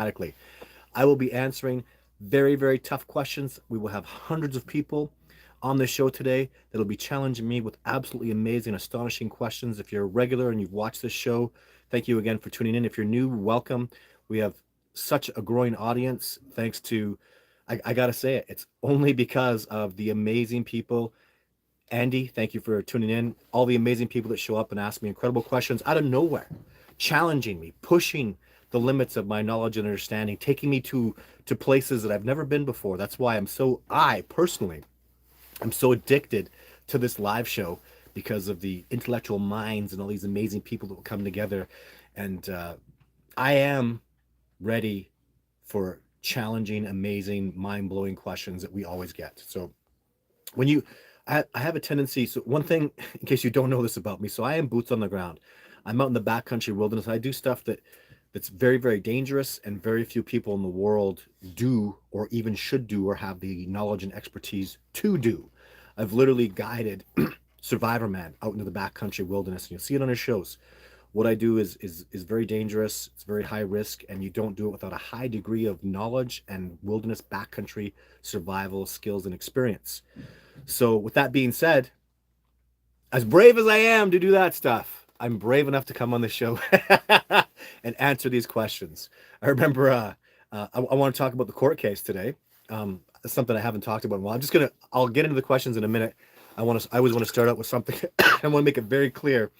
automatically. I will be answering very, very tough questions. We will have hundreds of people on this show today that'll be challenging me with absolutely amazing, astonishing questions. If you're a regular and you've watched this show, thank you again for tuning in. If you're new, welcome. We have such a growing audience thanks to, I got to say it, it's only because of the amazing people. Andy, thank you for tuning in. All the amazing people that show up and ask me incredible questions out of nowhere, challenging me, pushing the limits of my knowledge and understanding, taking me to places that I've never been before. That's why I personally, I'm so addicted to this live show because of the intellectual minds and all these amazing people that will come together. And I am ready for challenging, amazing, mind blowing questions that we always get. So when you I have a tendency, so one thing in case you don't know this about me, so I am boots on the ground. I'm out in the backcountry wilderness. I do stuff that's very, very dangerous, and very few people in the world do or even should do or have the knowledge and expertise to do. I've literally guided Survivor Man out into the backcountry wilderness, and you'll see it on his shows. What I do is very dangerous, it's very high risk, and you don't do it without a high degree of knowledge and wilderness backcountry survival skills and experience. So, with that being said, as brave as I am to do that stuff, I'm brave enough to come on the show and answer these questions. I remember I want to talk about the court case today. It's something I haven't talked about in a while. I'll get into the questions in a minute. I always want to start out with something. I want to make it very clear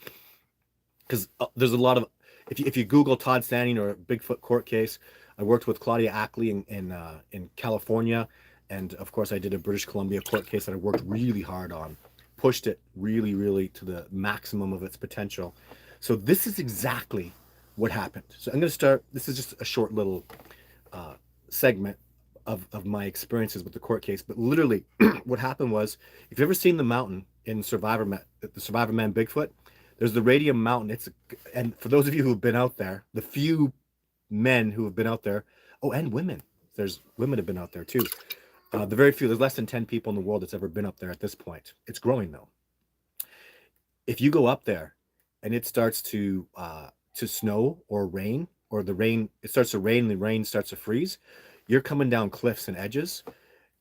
because there's a lot of, if you Google Todd Standing or Bigfoot court case, I worked with Claudia Ackley in California. And of course, I did a British Columbia court case that I worked really hard on, pushed it really, really to the maximum of its potential. So this is exactly what happened. So I'm going to start. This is just a short little segment of my experiences with the court case. But literally, what happened was, if you've ever seen the mountain in the Survivor Man Bigfoot, there's the Radium Mountain. And for those of you who have been out there, the few men who have been out there, oh, and women, there's women have been out there too. The very few, there's less than 10 people in the world that's ever been up there at this point. It's growing though. If you go up there and it starts to snow or rain, or it starts to rain and the rain starts to freeze, you're coming down cliffs and edges,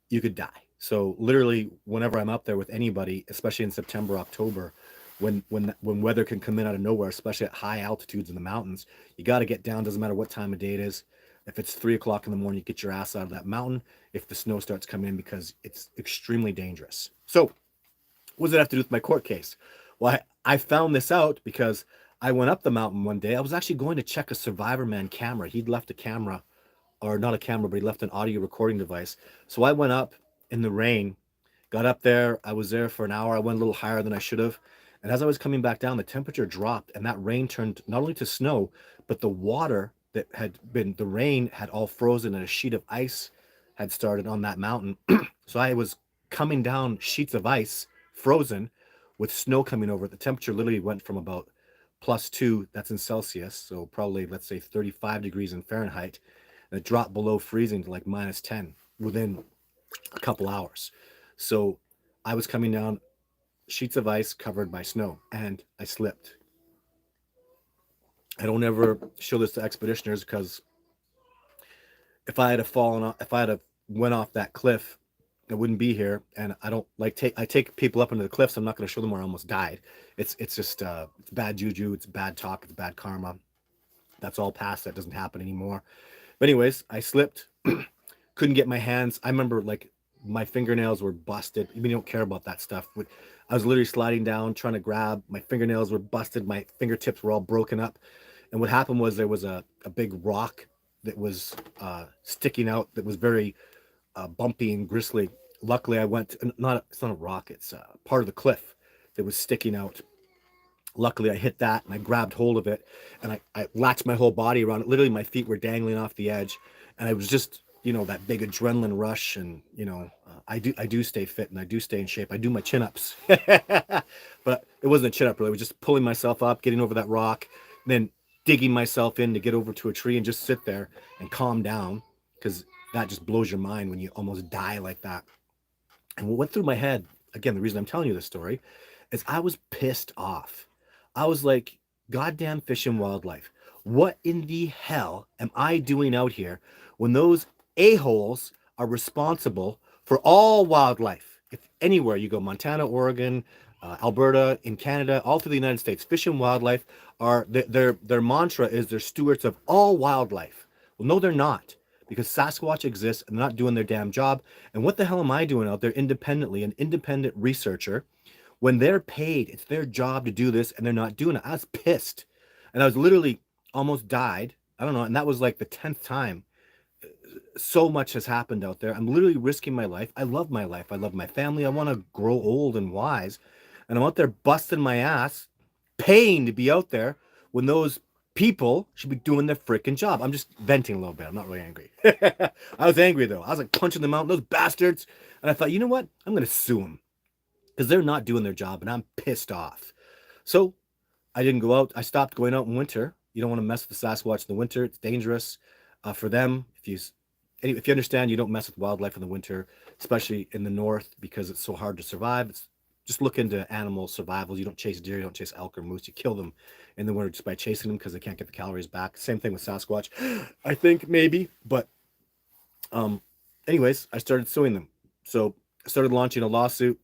you could die. So literally, whenever I'm up there with anybody, especially in September, October, when weather can come in out of nowhere, especially at high altitudes in the mountains, you got to get down. Doesn't matter what time of day it is. If it's 3 o'clock in the morning, you get your ass out of that mountain if the snow starts coming in, because it's extremely dangerous. So what does it have to do with my court case? Well, I found this out because I went up the mountain one day. I was actually going to check a Survivor Man camera. He'd left a camera, or not a camera, but he left an audio recording device. So I went up in the rain, got up there. I was there for an hour. I went a little higher than I should have. And as I was coming back down, the temperature dropped, and that rain turned not only to snow, but the water that had been the rain had all frozen, and a sheet of ice had started on that mountain. So I was coming down sheets of ice, frozen, with snow coming over it. The temperature literally went from about +2, that's in Celsius, so probably, let's say, 35 degrees in Fahrenheit, and it dropped below freezing to like -10 within a couple hours. So I was coming down sheets of ice covered by snow, and I slipped. I don't ever show this to expeditioners because if I had have went off that cliff, I wouldn't be here. And I don't like I take people up into the cliffs. I'm not going to show them where I almost died. It's just it's bad juju. It's bad talk. It's bad karma. That's all past. That doesn't happen anymore. But anyways, I slipped. Couldn't get my hands. I remember like my fingernails were busted. Even you don't care about that stuff. I was literally sliding down, trying to grab. My fingernails were busted. My fingertips were all broken up. And what happened was there was a big rock that was sticking out that was very bumpy and gristly. Luckily, it's not a rock, it's part of the cliff that was sticking out. Luckily, I hit that and I grabbed hold of it, and I latched my whole body around it. Literally, my feet were dangling off the edge, and I was just, that big adrenaline rush. And, I do stay fit and I do stay in shape. I do my chin ups, but it wasn't a chin up really. It was just pulling myself up, getting over that rock, then digging myself in to get over to a tree and just sit there and calm down, because that just blows your mind when you almost die like that. And what went through my head, again, the reason I'm telling you this story, is I was pissed off. I was like, goddamn fish and wildlife. What in the hell am I doing out here when those a-holes are responsible for all wildlife? If anywhere you go, Montana, Oregon, Alberta, in Canada, all through the United States, fish and wildlife are their mantra is they're stewards of all wildlife. Well, no, they're not, because Sasquatch exists and they're not doing their damn job. And what the hell am I doing out there independently, an independent researcher, when they're paid? It's their job to do this and they're not doing it. I was pissed, and I was literally almost died. I don't know, and that was like the 10th time. So much has happened out there. I'm literally risking my life. I love my life. I love my family. I want to grow old and wise. And I'm out there busting my ass, paying to be out there when those people should be doing their freaking job. I'm just venting a little bit. I'm not really angry. I was angry though. I was like punching them out, those bastards. And I thought, you know what? I'm going to sue them because they're not doing their job and I'm pissed off. So I didn't go out. I stopped going out in winter. You don't want to mess with the Sasquatch in the winter. It's dangerous for them. If you understand, you don't mess with wildlife in the winter, especially in the north, because it's so hard to survive. It's just look into animal survival. You don't chase deer, you don't chase elk or moose. You kill them in the winter just by chasing them because they can't get the calories back. Same thing with Sasquatch, I think maybe. But anyways, I started suing them. So I started launching a lawsuit.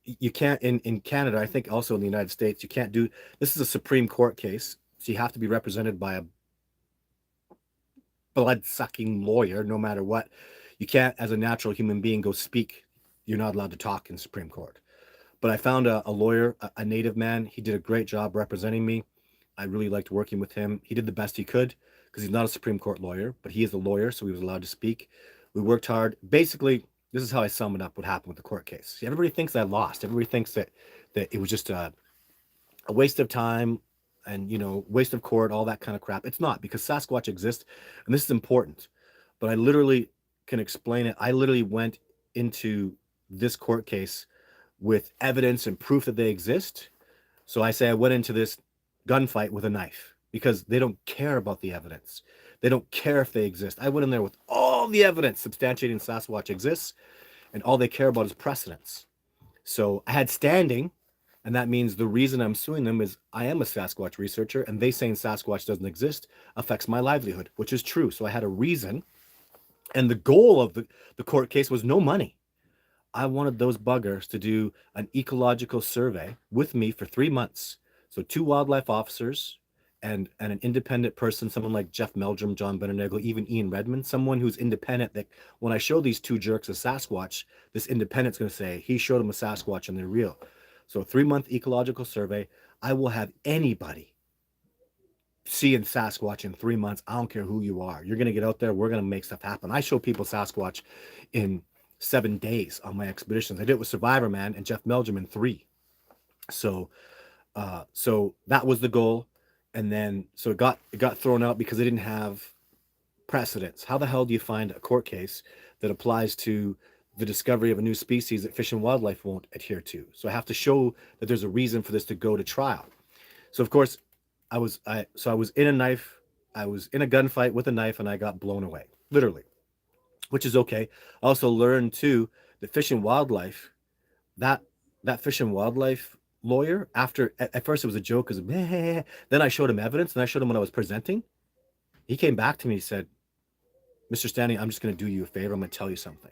You can't in Canada, I think also in the United States, you can't do this is a Supreme Court case, so you have to be represented by a blood-sucking lawyer no matter what. You can't, as a natural human being, go speak. You're not allowed to talk in Supreme Court. But I found a lawyer, a native man. He did a great job representing me. I really liked working with him. He did the best he could because he's not a Supreme Court lawyer, but he is a lawyer, so he was allowed to speak. We worked hard. Basically, this is how I sum it up what happened with the court case. See, everybody thinks I lost. Everybody thinks that it was just a waste of time and, waste of court, all that kind of crap. It's not, because Sasquatch exists, and this is important. But I literally can explain it. I literally went into this court case with evidence and proof that they exist. So I say I went into this gunfight with a knife because they don't care about the evidence. They don't care if they exist. I went in there with all the evidence substantiating Sasquatch exists, and all they care about is precedence. So I had standing, and that means the reason I'm suing them is I am a Sasquatch researcher, and they saying Sasquatch doesn't exist affects my livelihood, which is true. So I had a reason, and the goal of the court case was no money. I wanted those buggers to do an ecological survey with me for 3 months. So 2 wildlife officers and an independent person, someone like Jeff Meldrum, John Benernagel, even Ian Redmond, someone who's independent, that when I show these 2 jerks a Sasquatch, this independent's going to say, he showed them a Sasquatch and they're real. So a 3-month ecological survey. I will have anybody seeing Sasquatch in 3 months. I don't care who you are. You're going to get out there. We're going to make stuff happen. I show people Sasquatch in 7 days on my expeditions. I did it with Survivor Man and Jeff Meldrum in 3. So that was the goal. And then, so it got thrown out because they didn't have precedence. How the hell do you find a court case that applies to the discovery of a new species that Fish and Wildlife won't adhere to? So I have to show that there's a reason for this to go to trial. So of course, I was in a gunfight with a knife, and I got blown away, literally, which is okay. I also learned too that Fish and Wildlife, that Fish and Wildlife lawyer, after at first it was a joke because then I showed him evidence, and I showed him when I was presenting. He came back to me and said, "Mr. Stanley, I'm just going to do you a favor. I'm going to tell you something.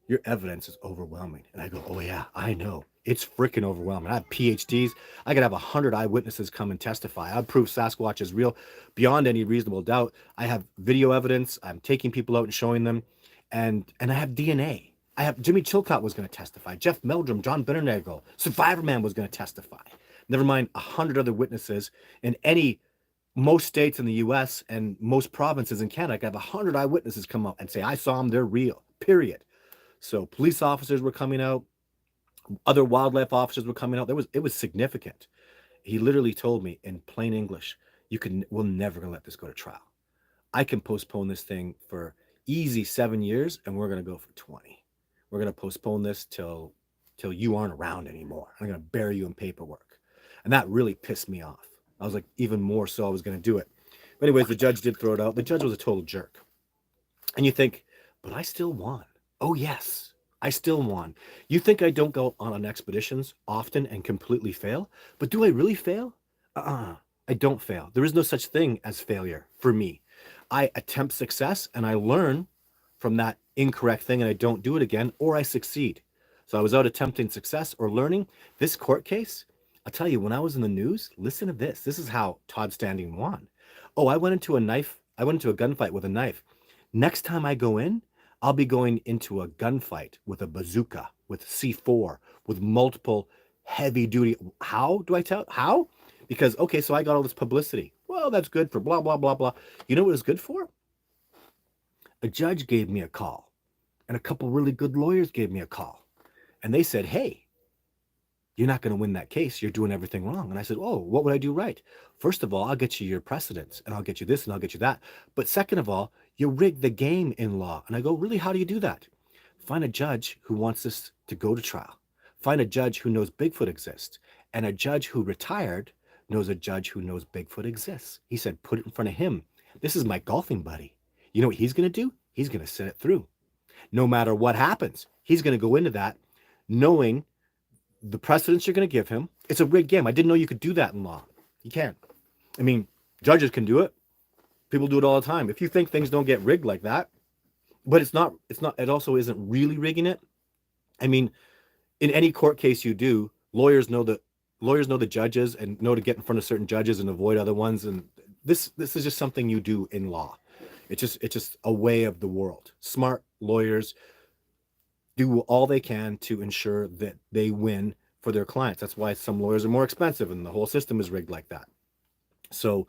Your evidence is overwhelming." And I go, "Oh yeah, I know. It's freaking overwhelming. I have PhDs. I could have 100 eyewitnesses come and testify. I'd prove Sasquatch is real beyond any reasonable doubt. I have video evidence. I'm taking people out and showing them. And I have DNA. I have Jimmy Chilcott was going to testify. Jeff Meldrum, John Benernagel, Survivor Man was going to testify. Never mind 100 other witnesses in most states in the U.S. and most provinces in Canada. I could have 100 eyewitnesses come out and say, I saw them, they're real, period." So police officers were coming out. Other wildlife officers were coming out. It was significant. He literally told me in plain English, we're never going to let this go to trial. I can postpone this thing for easy 7 years, and we're going to go for 20. We're going to postpone this till you aren't around anymore. I'm going to bury you in paperwork. And that really pissed me off. I was like, even more so I was going to do it. But anyways, the judge did throw it out. The judge was a total jerk. And you think, but I still won. Oh, yes, I still won. You think I don't go on expeditions often and completely fail? But do I really fail? I I don't fail. There is no such thing as failure for me. I attempt success and I learn from that incorrect thing and I don't do it again, or I succeed. So I was out attempting success or learning. This court case, I'll tell you, when I was in the news, listen to this. This is how Todd Standing won. Oh, I went into a gunfight with a knife. Next time I go in, I'll be going into a gunfight with a bazooka, with C4, with multiple heavy duty. How do I tell? How? Because, okay, so I got all this publicity. Well, that's good for blah, blah, blah, blah. You know what it's good for? A judge gave me a call, and a couple really good lawyers gave me a call. And they said, hey, you're not going to win that case. You're doing everything wrong. And I said, oh, what would I do right? First of all, I'll get you your precedents and I'll get you this and I'll get you that. But second of all, you rigged the game in law. And I go, really? How do you do that? Find a judge who wants this to go to trial. Find a judge who knows Bigfoot exists. And a judge who retired knows a judge who knows Bigfoot exists. He said, put it in front of him. This is my golfing buddy. You know what he's going to do? He's going to sit it through. No matter what happens, he's going to go into that knowing the precedents you're going to give him. It's a rigged game. I didn't know you could do that in law. You can't. I mean, judges can do it. People do it all the time. If you think things don't get rigged like that, but it also isn't really rigging it. I mean, in any court case you do, lawyers know the judges and know to get in front of certain judges and avoid other ones. And this is just something you do in law. It's just a way of the world. Smart lawyers do all they can to ensure that they win for their clients. That's why some lawyers are more expensive and the whole system is rigged like that. So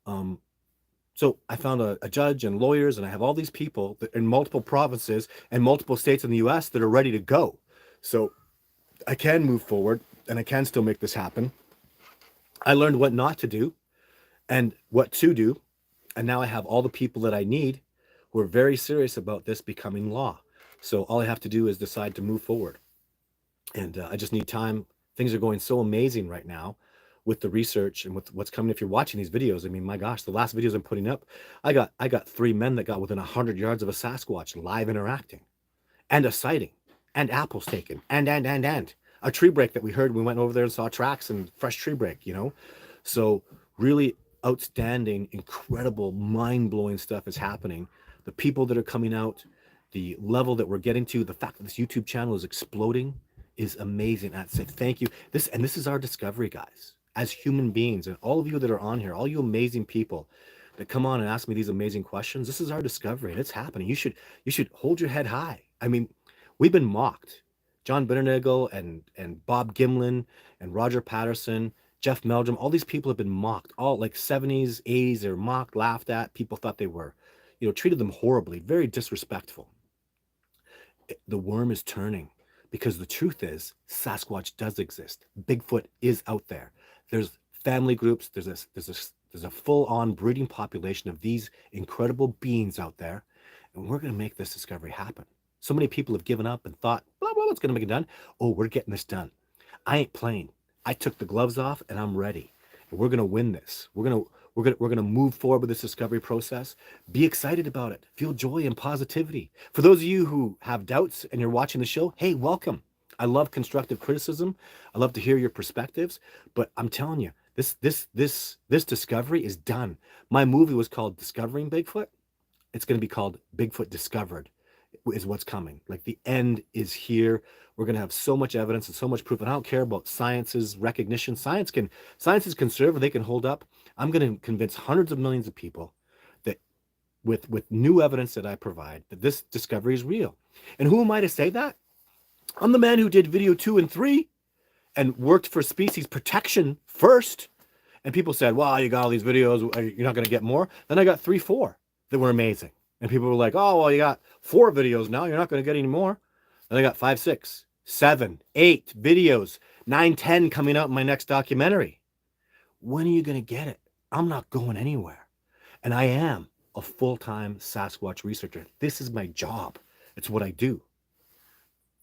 I found a judge and lawyers, and I have all these people in multiple provinces and multiple states in the US that are ready to go. So I can move forward and I can still make this happen. I learned what not to do and what to do. And now I have all the people that I need who are very serious about this becoming law. So all I have to do is decide to move forward. And I just need time. Things are going so amazing right now with the research and with what's coming. If you're watching these videos, I mean, my gosh, the last videos I'm putting up, I got 3 men that got within 100 yards of a Sasquatch live interacting, and a sighting, and apples taken, and a tree break that we heard. We went over there and saw tracks and fresh tree break, you know? So really outstanding, incredible, mind-blowing stuff is happening. The people that are coming out, the level that we're getting to, the fact that this YouTube channel is exploding is amazing. I'd say thank you. This is our discovery, guys, as human beings, and all of you that are on here, all you amazing people that come on and ask me these amazing questions. This is our discovery, and it's happening. You should hold your head high. I mean, we've been mocked. John Bitternagel and Bob Gimlin and Roger Patterson, Jeff Meldrum, all these people have been mocked. All like 70s, 80s, they're mocked, laughed at. People thought they were, treated them horribly, very disrespectful. The worm is turning, because the truth is Sasquatch does exist. Bigfoot is out there. There's family groups. There's a full-on breeding population of these incredible beings out there, and we're going to make this discovery happen. So many people have given up and thought, blah, blah, what's going to make it done? Oh, we're getting this done. I ain't playing. I took the gloves off and I'm ready. And we're going to win this. We're going to move forward with this discovery process. Be excited about it. Feel joy and positivity. For those of you who have doubts and you're watching the show, hey, welcome. I love constructive criticism. I love to hear your perspectives, but I'm telling you, this discovery is done. My movie was called Discovering Bigfoot. It's going to be called Bigfoot Discovered, is what's coming. Like, the end is here. We're going to have so much evidence and so much proof. And I don't care about science's recognition. Science is conservative. They can hold up. I'm going to convince hundreds of millions of people that with new evidence that I provide, that this discovery is real. And who am I to say that? I'm the man who did video 2 and 3 and worked for species protection first. And people said, well, you got all these videos, you're not going to get more. Then I got 3, 4 that were amazing. And people were like, oh, well, you got 4 videos now, you're not going to get any more. Then I got 5, 6, 7, 8 videos, 9, 10 coming out in my next documentary. When are you going to get it? I'm not going anywhere. And I am a full-time Sasquatch researcher. This is my job. It's what I do.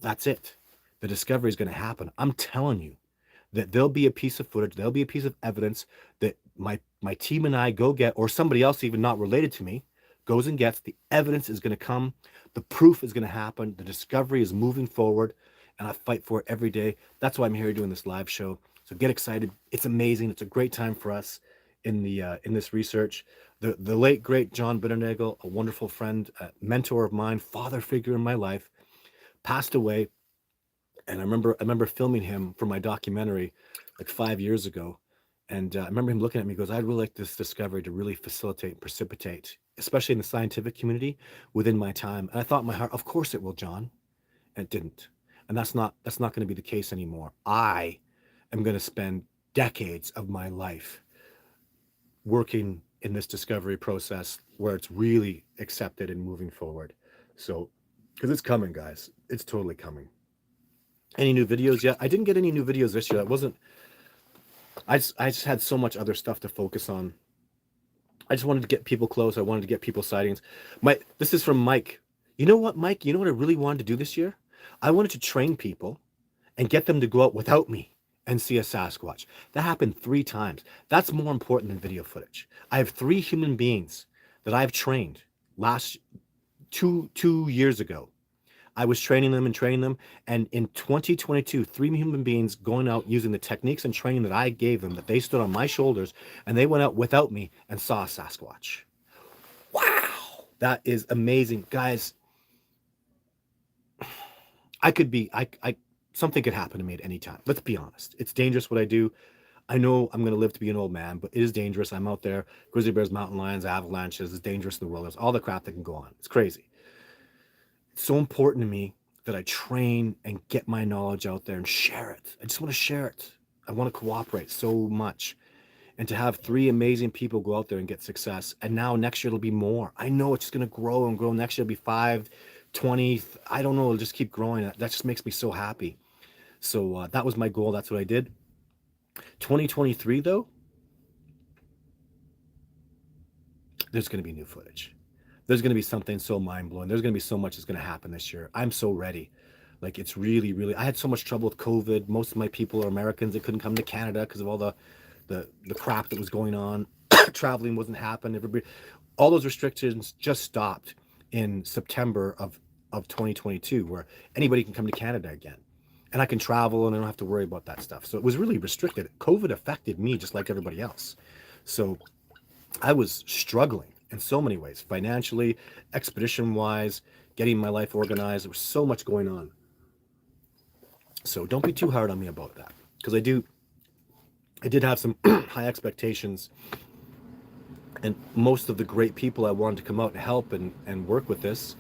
That's it. The discovery is going to happen. I'm telling you that there'll be a piece of footage, there'll be a piece of evidence that my team and I go get, or somebody else even not related to me, goes and gets. The evidence is going to come. The proof is going to happen. The discovery is moving forward, and I fight for it every day. That's why I'm here doing this live show. So get excited. It's amazing. It's a great time for us. in this research. The late great John Bitternagel, a wonderful friend, a mentor of mine, father figure in my life, passed away. And I remember filming him for my documentary like 5 years ago. And I remember him looking at me. He goes, "I'd really like this discovery to really facilitate and precipitate, especially in the scientific community, within my time." And I thought in my heart, of course it will, John. And it didn't. And that's not going to be the case anymore. I am going to spend decades of my life working in this discovery process where it's really accepted and moving forward. So, because it's coming, guys, it's totally coming. Any new videos yet? I didn't get any new videos this year. That wasn't. I just had so much other stuff to focus on. I just wanted to get people close. I wanted to get people sightings. This is from Mike. You know what, Mike? You know what I really wanted to do this year? I wanted to train people and get them to go out without me and see a Sasquatch. That happened 3 times. That's more important than video footage. I have 3 human beings that I've trained last 2 years ago. I was training them, and in 2022, 3 human beings going out using the techniques and training that I gave them, that they stood on my shoulders, and they went out without me and saw a Sasquatch. Wow, that is amazing, guys. Something could happen to me at any time. Let's be honest. It's dangerous what I do. I know I'm going to live to be an old man, but it is dangerous. I'm out there, grizzly bears, mountain lions, avalanches. It's dangerous in the world. There's all the crap that can go on. It's crazy. It's so important to me that I train and get my knowledge out there and share it. I just want to share it. I want to cooperate so much. And to have 3 amazing people go out there and get success. And now next year it'll be more. I know it's just going to grow and grow. Next year it'll be 5, 20. I don't know. It'll just keep growing. That just makes me so happy. So that was my goal. That's what I did. 2023, though, there's going to be new footage. There's going to be something so mind-blowing. There's going to be so much that's going to happen this year. I'm so ready. Like, it's really, really... I had so much trouble with COVID. Most of my people are Americans. They couldn't come to Canada because of all the crap that was going on. Traveling wasn't happening. All those restrictions just stopped in September of 2022, where anybody can come to Canada again. And I can travel and I don't have to worry about that stuff. So it was really restricted. COVID affected me just like everybody else. So I was struggling in so many ways, financially, expedition-wise, getting my life organized. There was so much going on. So don't be too hard on me about that, because I did have some high expectations, and most of the great people I wanted to come out and help and work with this,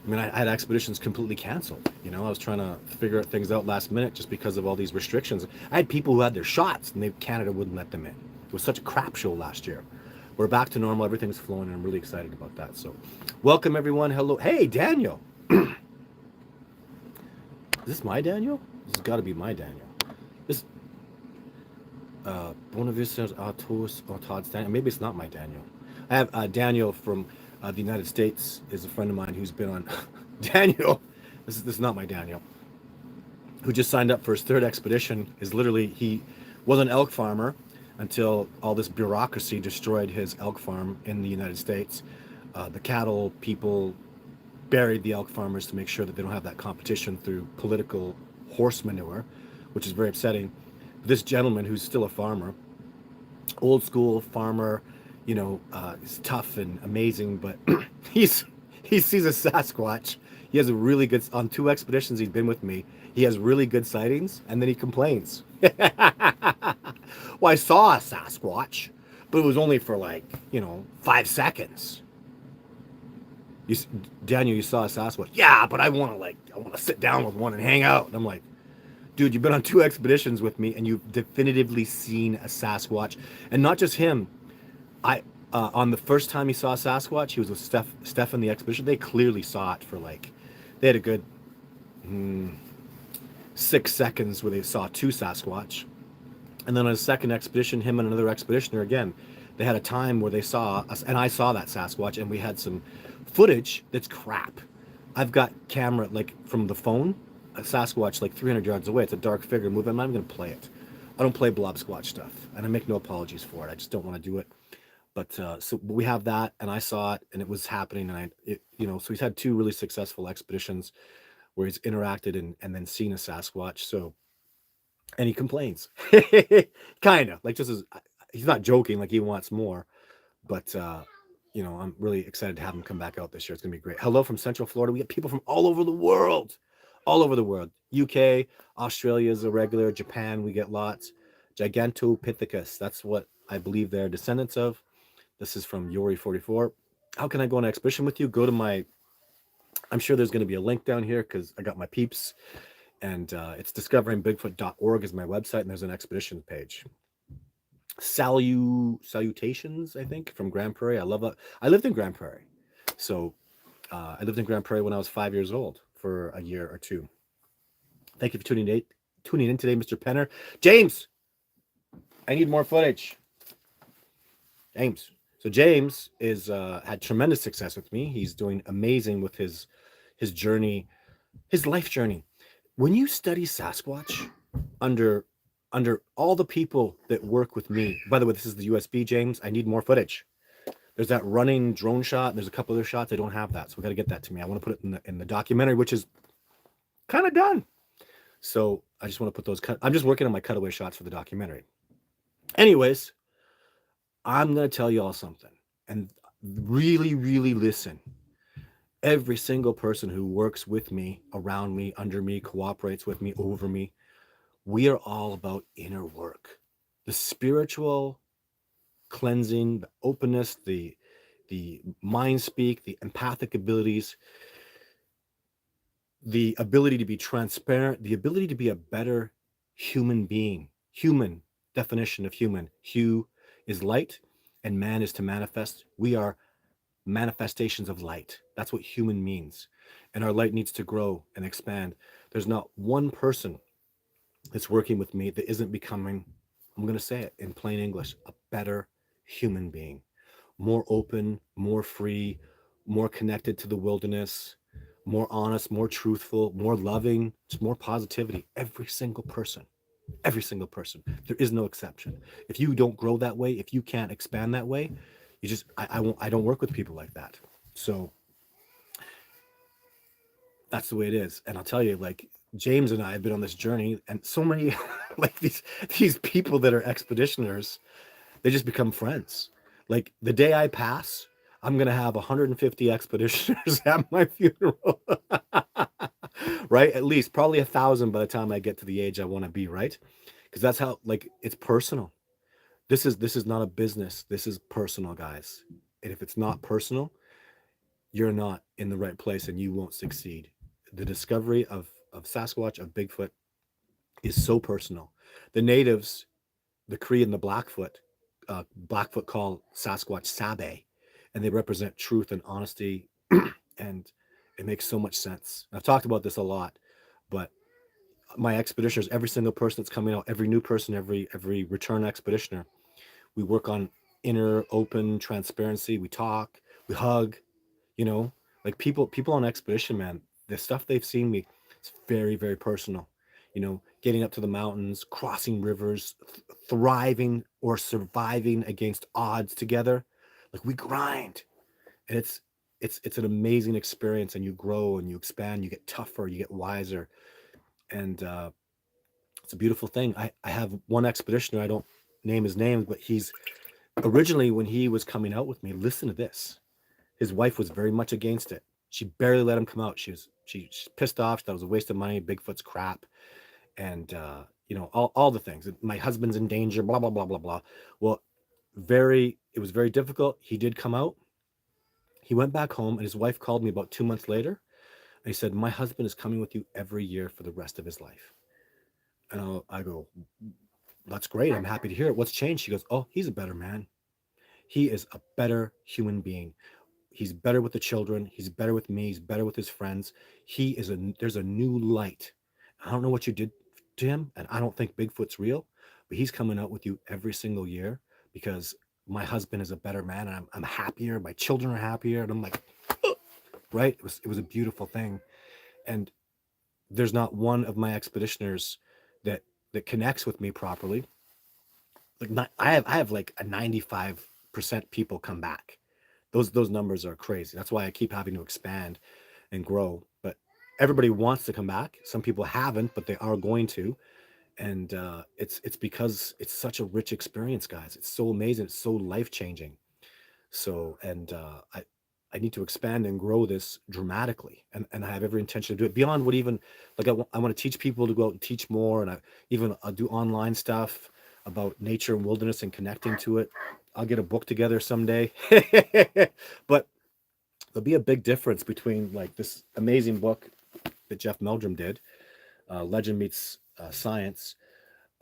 I mean, I had expeditions completely canceled. I was trying to figure things out last minute just because of all these restrictions. I had people who had their shots and Canada wouldn't let them in. It was such a crap show last year. We're back to normal. Everything's flowing, and I'm really excited about that. So welcome, everyone. Hello. Hey, Daniel. Is this my Daniel? This has got to be my Daniel. This Bonavistas Artos or Todd Daniel. Maybe it's not my Daniel. I have Daniel from the United States is a friend of mine who's been on. Daniel, this is not my Daniel, who just signed up for his 3rd expedition. He was an elk farmer until all this bureaucracy destroyed his elk farm in the United States. The cattle people buried the elk farmers to make sure that they don't have that competition through political horse manure, which is very upsetting. This gentleman, who's still a farmer, old school farmer, is tough and amazing, but he sees a Sasquatch. He has a really good, on 2 expeditions he's been with me, he has really good sightings, and then he complains. Well, I saw a Sasquatch, but it was only for 5 seconds. Daniel, you saw a Sasquatch? Yeah, but I want to sit down with one and hang out. And I'm like, dude, you've been on 2 expeditions with me, and you've definitively seen a Sasquatch. And not just him. On the first time he saw a Sasquatch, he was with Steph in the expedition. They clearly saw it for they had a good 6 seconds where they saw 2 Sasquatch. And then on his 2nd expedition, him and another expeditioner, again, they had a time where they saw us, and I saw that Sasquatch, and we had some footage that's crap. I've got camera, from the phone, a Sasquatch 300 yards away. It's a dark figure moving. I'm not even going to play it. I don't play blob squatch stuff, and I make no apologies for it. I just don't want to do it. But so we have that, and I saw it, and it was happening, and so he's had 2 really successful expeditions where he's interacted and then seen a Sasquatch. So, and he complains, kind of just as he's not joking, like he wants more. But you know, I'm really excited to have him come back out this year. It's gonna be great. Hello from Central Florida. We get people from all over the world, all over the world. UK, Australia is a regular. Japan, we get lots. Gigantopithecus. That's what I believe they're descendants of. This is from Yori44. How can I go on an expedition with you? Go to my. I'm sure there's going to be a link down here because I got my peeps, and it's discoveringbigfoot.org is my website, and there's an expedition page. Salutations, I think, from Grand Prairie. I love it. I lived in Grand Prairie, so I lived in Grand Prairie when I was 5 years old for a year or two. Thank you for tuning in today, Mr. Penner. James, I need more footage. James. So James is had tremendous success with me. He's doing amazing with his journey, his life journey. When you study Sasquatch under all the people that work with me, by the way, this is the USB, James. I need more footage. There's that running drone shot, and there's a couple other shots. I don't have that, so we got to get that to me. I want to put it in the documentary, which is kind of done. So I just want to put those. I'm just working on my cutaway shots for the documentary. Anyways, I'm going to tell you all something, and really, really listen. Every single person who works with me, around me, under me, cooperates with me, over me, we are all about inner work. The spiritual cleansing, the openness, the mind speak, the empathic abilities, the ability to be transparent, the ability to be a better human being. Human definition of human. Hue is light, and man is to manifest. We are manifestations of light. That's what human means. And our light needs to grow and expand. There's not one person that's working with me that isn't becoming, I'm going to say it in plain English, a better human being. More open, more free, more connected to the wilderness, more honest, more truthful, more loving, just more positivity. Every single person. Every single person. There is no exception. If you don't grow that way, if you can't expand that way, you just I don't work with people like that. So that's the way it is. And I'll tell you, like James and I have been on this journey, and so many like these people that are expeditioners, they just become friends. Like the day I pass, I'm gonna have 150 expeditioners at my funeral. Right? At least probably 1,000 by the time I get to the age I want to be, right? Because that's how, like, it's personal. This is not a business. This is personal, guys. And if it's not personal, you're not in the right place and you won't succeed. The discovery of Sasquatch, of Bigfoot, is so personal. The natives, the Cree and the Blackfoot call Sasquatch Sabe, and they represent truth and honesty, and it makes so much sense. I've talked about this a lot, but my expeditioners, every single person that's coming out, every new person, every return expeditioner, we work on inner open transparency. We talk, we hug, you know, like people on expedition, man, the stuff they've seen me, it's very, very personal. You know, getting up to the mountains, crossing rivers, thriving or surviving against odds together. Like we grind, and it's an amazing experience, and you grow and you expand, you get tougher, you get wiser, and it's a beautiful thing. I have one expeditioner, I don't name his name, but he's originally, when he was coming out with me, listen to this. His wife was very much against it. She barely let him come out. She's pissed off. She thought it was a waste of money. Bigfoot's crap, and you know, all the things. My husband's in danger. Blah blah blah blah blah. Well, it was very difficult. He did come out. He went back home, and his wife called me about 2 months later. And he said, "My husband is coming with you every year for the rest of his life." And I go, "That's great. I'm happy to hear it. What's changed?" She goes, "Oh, he's a better man. He is a better human being. He's better with the children. He's better with me. He's better with his friends. There's a new light. I don't know what you did to him, and I don't think Bigfoot's real, but he's coming out with you every single year because my husband is a better man, and I'm happier. My children are happier." And I'm like, "Oh," right? It was a beautiful thing. And there's not one of my expeditioners that connects with me properly. Like I have like a 95% people come back. Those numbers are crazy. That's why I keep having to expand and grow. But everybody wants to come back. Some people haven't, but they are going to. And it's because it's such a rich experience, guys. It's so amazing. It's so life changing. So, and I need to expand and grow this dramatically, and I have every intention to do it beyond what even like I want to teach people to go out and teach more, and I'll do online stuff about nature and wilderness and connecting to it. I'll get a book together someday, but there'll be a big difference between like this amazing book that Jeff Meldrum did, Legend Meets Science.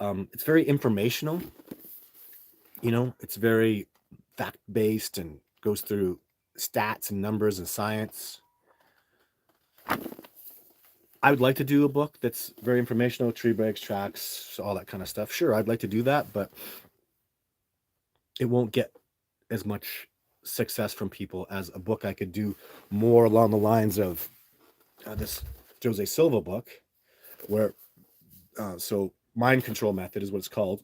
It's very informational, it's very fact based and goes through stats and numbers and science. I would like to do a book that's very informational, tree breaks, tracks, all that kind of stuff. Sure, I'd like to do that, but it won't get as much success from people as a book I could do more along the lines of this Jose Silva book, where so Mind Control Method is what it's called.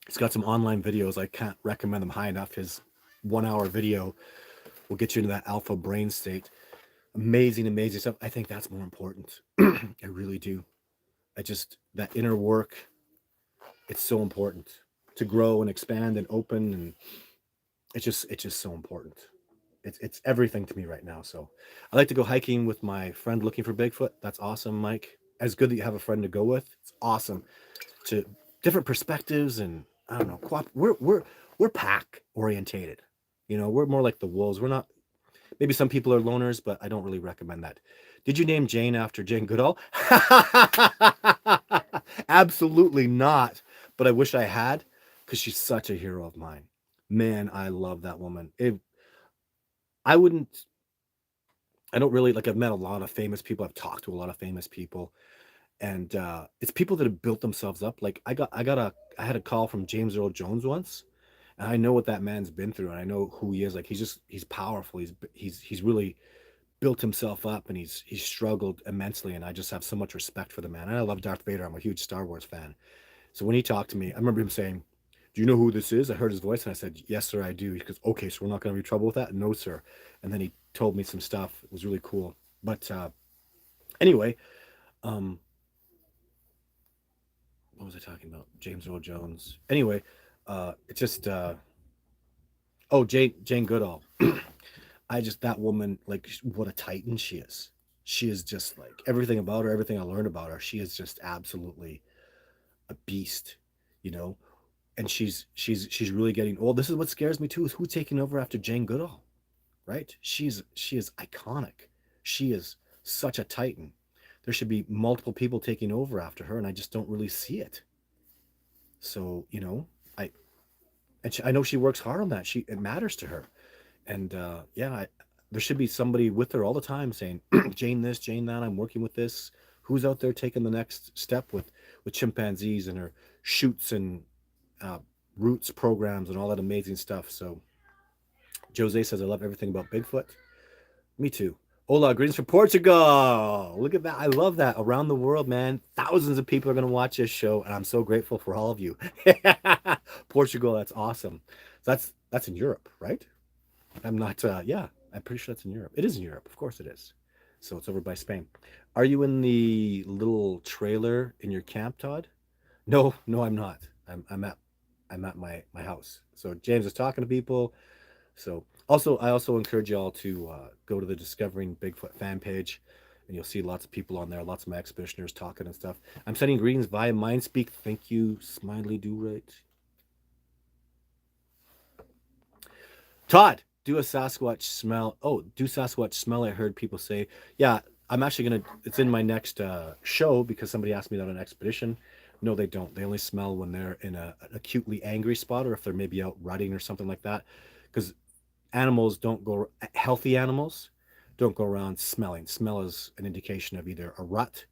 It's got some online videos. I can't recommend them high enough. His 1 hour video will get you into that alpha brain state. Amazing, amazing stuff. I think that's more important. I really do. That inner work, it's so important to grow and expand and open, and it's just so important. It's everything to me right now. So I like to go hiking with my friend looking for Bigfoot. That's awesome, Mike. It's good that you have a friend to go with. It's awesome to different perspectives, and I don't know. We're pack orientated. We're more like the wolves. We're not. Maybe some people are loners, but I don't really recommend that. Did you name Jane after Jane Goodall? Absolutely not. But I wish I had, because she's such a hero of mine. Man, I love that woman. I wouldn't. I don't really like. I've met a lot of famous people. I've talked to a lot of famous people, and it's people that have built themselves up. Like I had a call from James Earl Jones once, and I know what that man's been through, and I know who he is. Like he's powerful. He's really built himself up, and he's struggled immensely, and I just have so much respect for the man. And I love Darth Vader. I'm a huge Star Wars fan. So when he talked to me, I remember him saying, "Do you know who this is?" I heard his voice, and I said, "Yes, sir, I do." He goes, "Okay, so we're not going to be trouble with that?" "No, sir." And then he told me some stuff. It was really cool. But anyway, um, what was I talking about? James Earl Jones. Anyway, it's just oh, Jane Goodall. That woman, like, what a titan she is. She is just like everything about her, everything I learned about her. She is just absolutely a beast, you know. And she's really getting old. This is what scares me too: is who's taking over after Jane Goodall, right? She is iconic. She is such a titan. There should be multiple people taking over after her, and I just don't really see it. So I I know she works hard on that. It matters to her, and yeah, there should be somebody with her all the time saying, "Jane this, Jane that. I'm working with this." Who's out there taking the next step with chimpanzees and her shoots and uh, roots programs and all that amazing stuff? So Jose says, "I love everything about Bigfoot." Me too. Hola, greetings from Portugal. Look at that. I love that. Around the world, man. Thousands of people are going to watch this show, and I'm so grateful for all of you. Portugal, that's awesome. So that's in Europe, right? I'm not, yeah, I'm pretty sure that's in Europe. It is in Europe. Of course it is. So it's over by Spain. Are you in the little trailer in your camp, Todd? No, no, I'm not. I'm at my house. So James is talking to people. So I also encourage y'all to go to the Discovering Bigfoot fan page, and you'll see lots of people on there, lots of my expeditioners talking and stuff. I'm sending greetings via Mindspeak. Thank you, Smiley Do Right. Todd, do a Sasquatch smell. Oh, do Sasquatch smell? I heard people say. Yeah, I'm actually gonna. It's in my next show because somebody asked me that on an expedition. No, they don't. They only smell when they're in an acutely angry spot, or if they're maybe out rutting or something like that. Because animals don't go healthy animals don't go around smelling. Smell is an indication of either a rut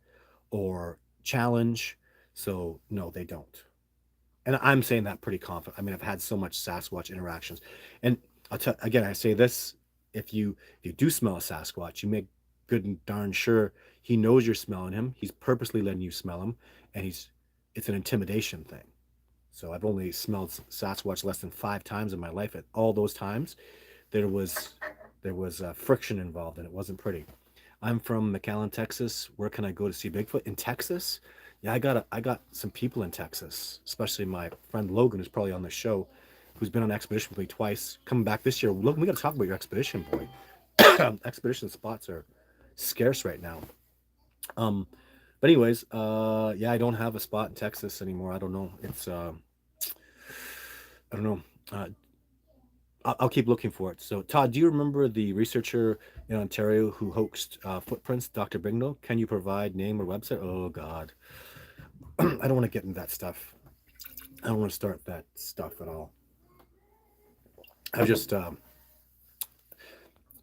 or challenge. So no, they don't. And I'm saying that pretty confident. I mean, I've had so much Sasquatch interactions, and I'll tell again. I say this: if you do smell a Sasquatch, you make good and darn sure he knows you're smelling him. He's purposely letting you smell him, and it's an intimidation thing. So I've only smelled Sasquatch less than 5 times in my life. At all those times, there was friction involved, and it wasn't pretty. I'm from McAllen, Texas. Where can I go to see Bigfoot? In Texas? Yeah, I got some people in Texas, especially my friend Logan, who's probably on the show, who's been on expedition with me twice. Coming back this year, Logan, we got to talk about your expedition, boy. Expedition spots are scarce right now. Um, but anyways, yeah, I don't have a spot in Texas anymore. I don't know. It's I don't know. I'll keep looking for it. So, Todd, do you remember the researcher in Ontario who hoaxed footprints, Dr. Bignell? Can you provide name or website? Oh God, I don't want to get into that stuff. I don't want to start that stuff at all. I just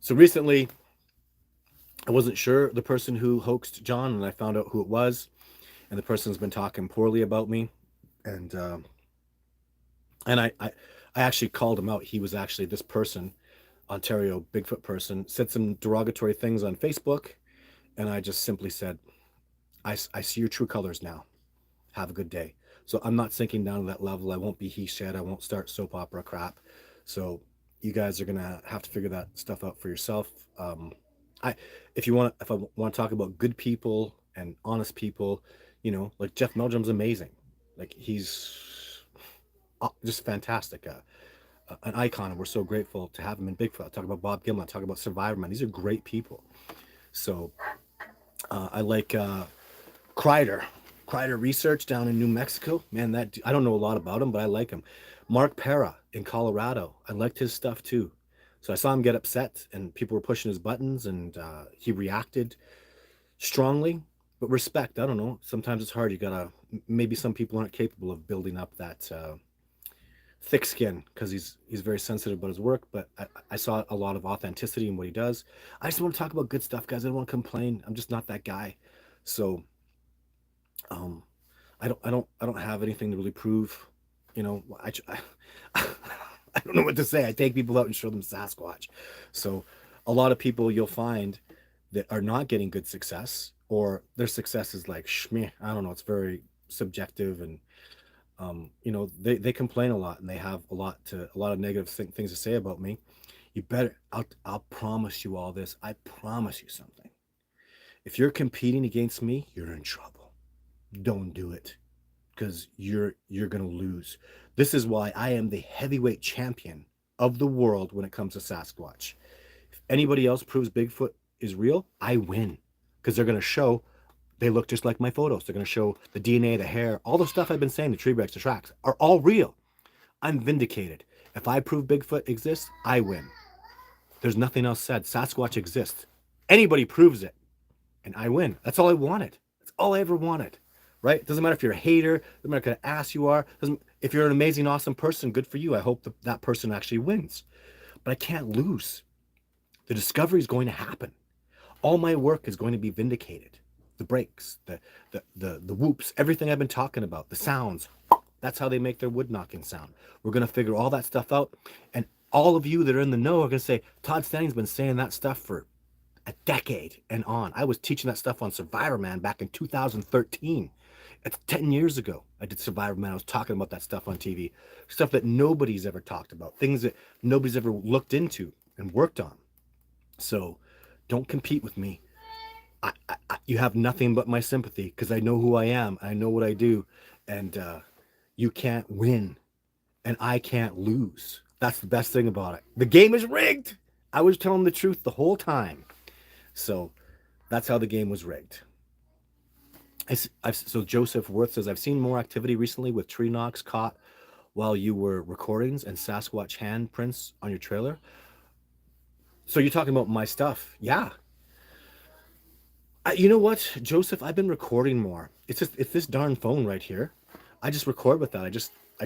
so recently I wasn't sure the person who hoaxed John, and I found out who it was, and the person's been talking poorly about me, and I actually called him out. He was actually this person, Ontario Bigfoot person, said some derogatory things on Facebook, and I just simply said, I see your true colors now. Have a good day. So I'm not sinking down to that level. I won't be he said. I won't start soap opera crap. So you guys are gonna have to figure that stuff out for yourself. I if I want to talk about good people and honest people, like Jeff Meldrum's amazing. Like he's just fantastic. An icon, and we're so grateful to have him in Bigfoot. I talk about Bob Gimlin. I talk about Survivor Man. These are great people. So I like Kreider. Kreider Research down in New Mexico. Man, that I don't know a lot about him, but I like him. Mark Pera in Colorado. I liked his stuff too. So I saw him get upset, and people were pushing his buttons, and he reacted strongly. But respect. I don't know. Sometimes it's hard. You gotta. Maybe some people aren't capable of building up that thick skin because he's very sensitive about his work. But I saw a lot of authenticity in what he does. I just want to talk about good stuff, guys. I don't want to complain. I'm just not that guy. So um, I don't have anything to really prove. I don't know what to say. I take people out and show them Sasquatch. So a lot of people you'll find that are not getting good success, or their success is like shmeh. I don't know. It's very subjective, and they complain a lot, and they have a lot of negative things to say about me. You better. I'll promise you all this. I promise you something. If you're competing against me, you're in trouble. Don't do it, because you're gonna lose. This is why I am the heavyweight champion of the world when it comes to Sasquatch. If anybody else proves Bigfoot is real, I win, because they're gonna show they look just like my photos. They're gonna show the DNA, the hair, all the stuff I've been saying, the tree breaks, the tracks are all real. I'm vindicated. If I prove Bigfoot exists, I win. There's nothing else said. Sasquatch exists. Anybody proves it, and I win. That's all I wanted. That's all I ever wanted. Right? It doesn't matter if you're a hater, doesn't matter what kind of ass you are. Doesn't if you're an amazing, awesome person, good for you. I hope that person actually wins. But I can't lose. The discovery is going to happen. All my work is going to be vindicated. The breaks, the whoops, everything I've been talking about, the sounds. That's how they make their wood knocking sound. We're going to figure all that stuff out. And all of you that are in the know are going to say, Todd Stanning's been saying that stuff for a decade and on. I was teaching that stuff on Survivor Man back in 2013. It's 10 years ago. I did Survivor Man. I was talking about that stuff on TV. Stuff that nobody's ever talked about. Things that nobody's ever looked into and worked on. So don't compete with me. You have nothing but my sympathy, because I know who I am. I know what I do. And you can't win. And I can't lose. That's the best thing about it. The game is rigged. I was telling the truth the whole time. So that's how the game was rigged. So Joseph Worth says, I've seen more activity recently with tree knocks caught while you were recordings and Sasquatch handprints on your trailer. So you're talking about my stuff. Yeah. You know what, Joseph? I've been recording more. It's this darn phone right here. I just record with that. I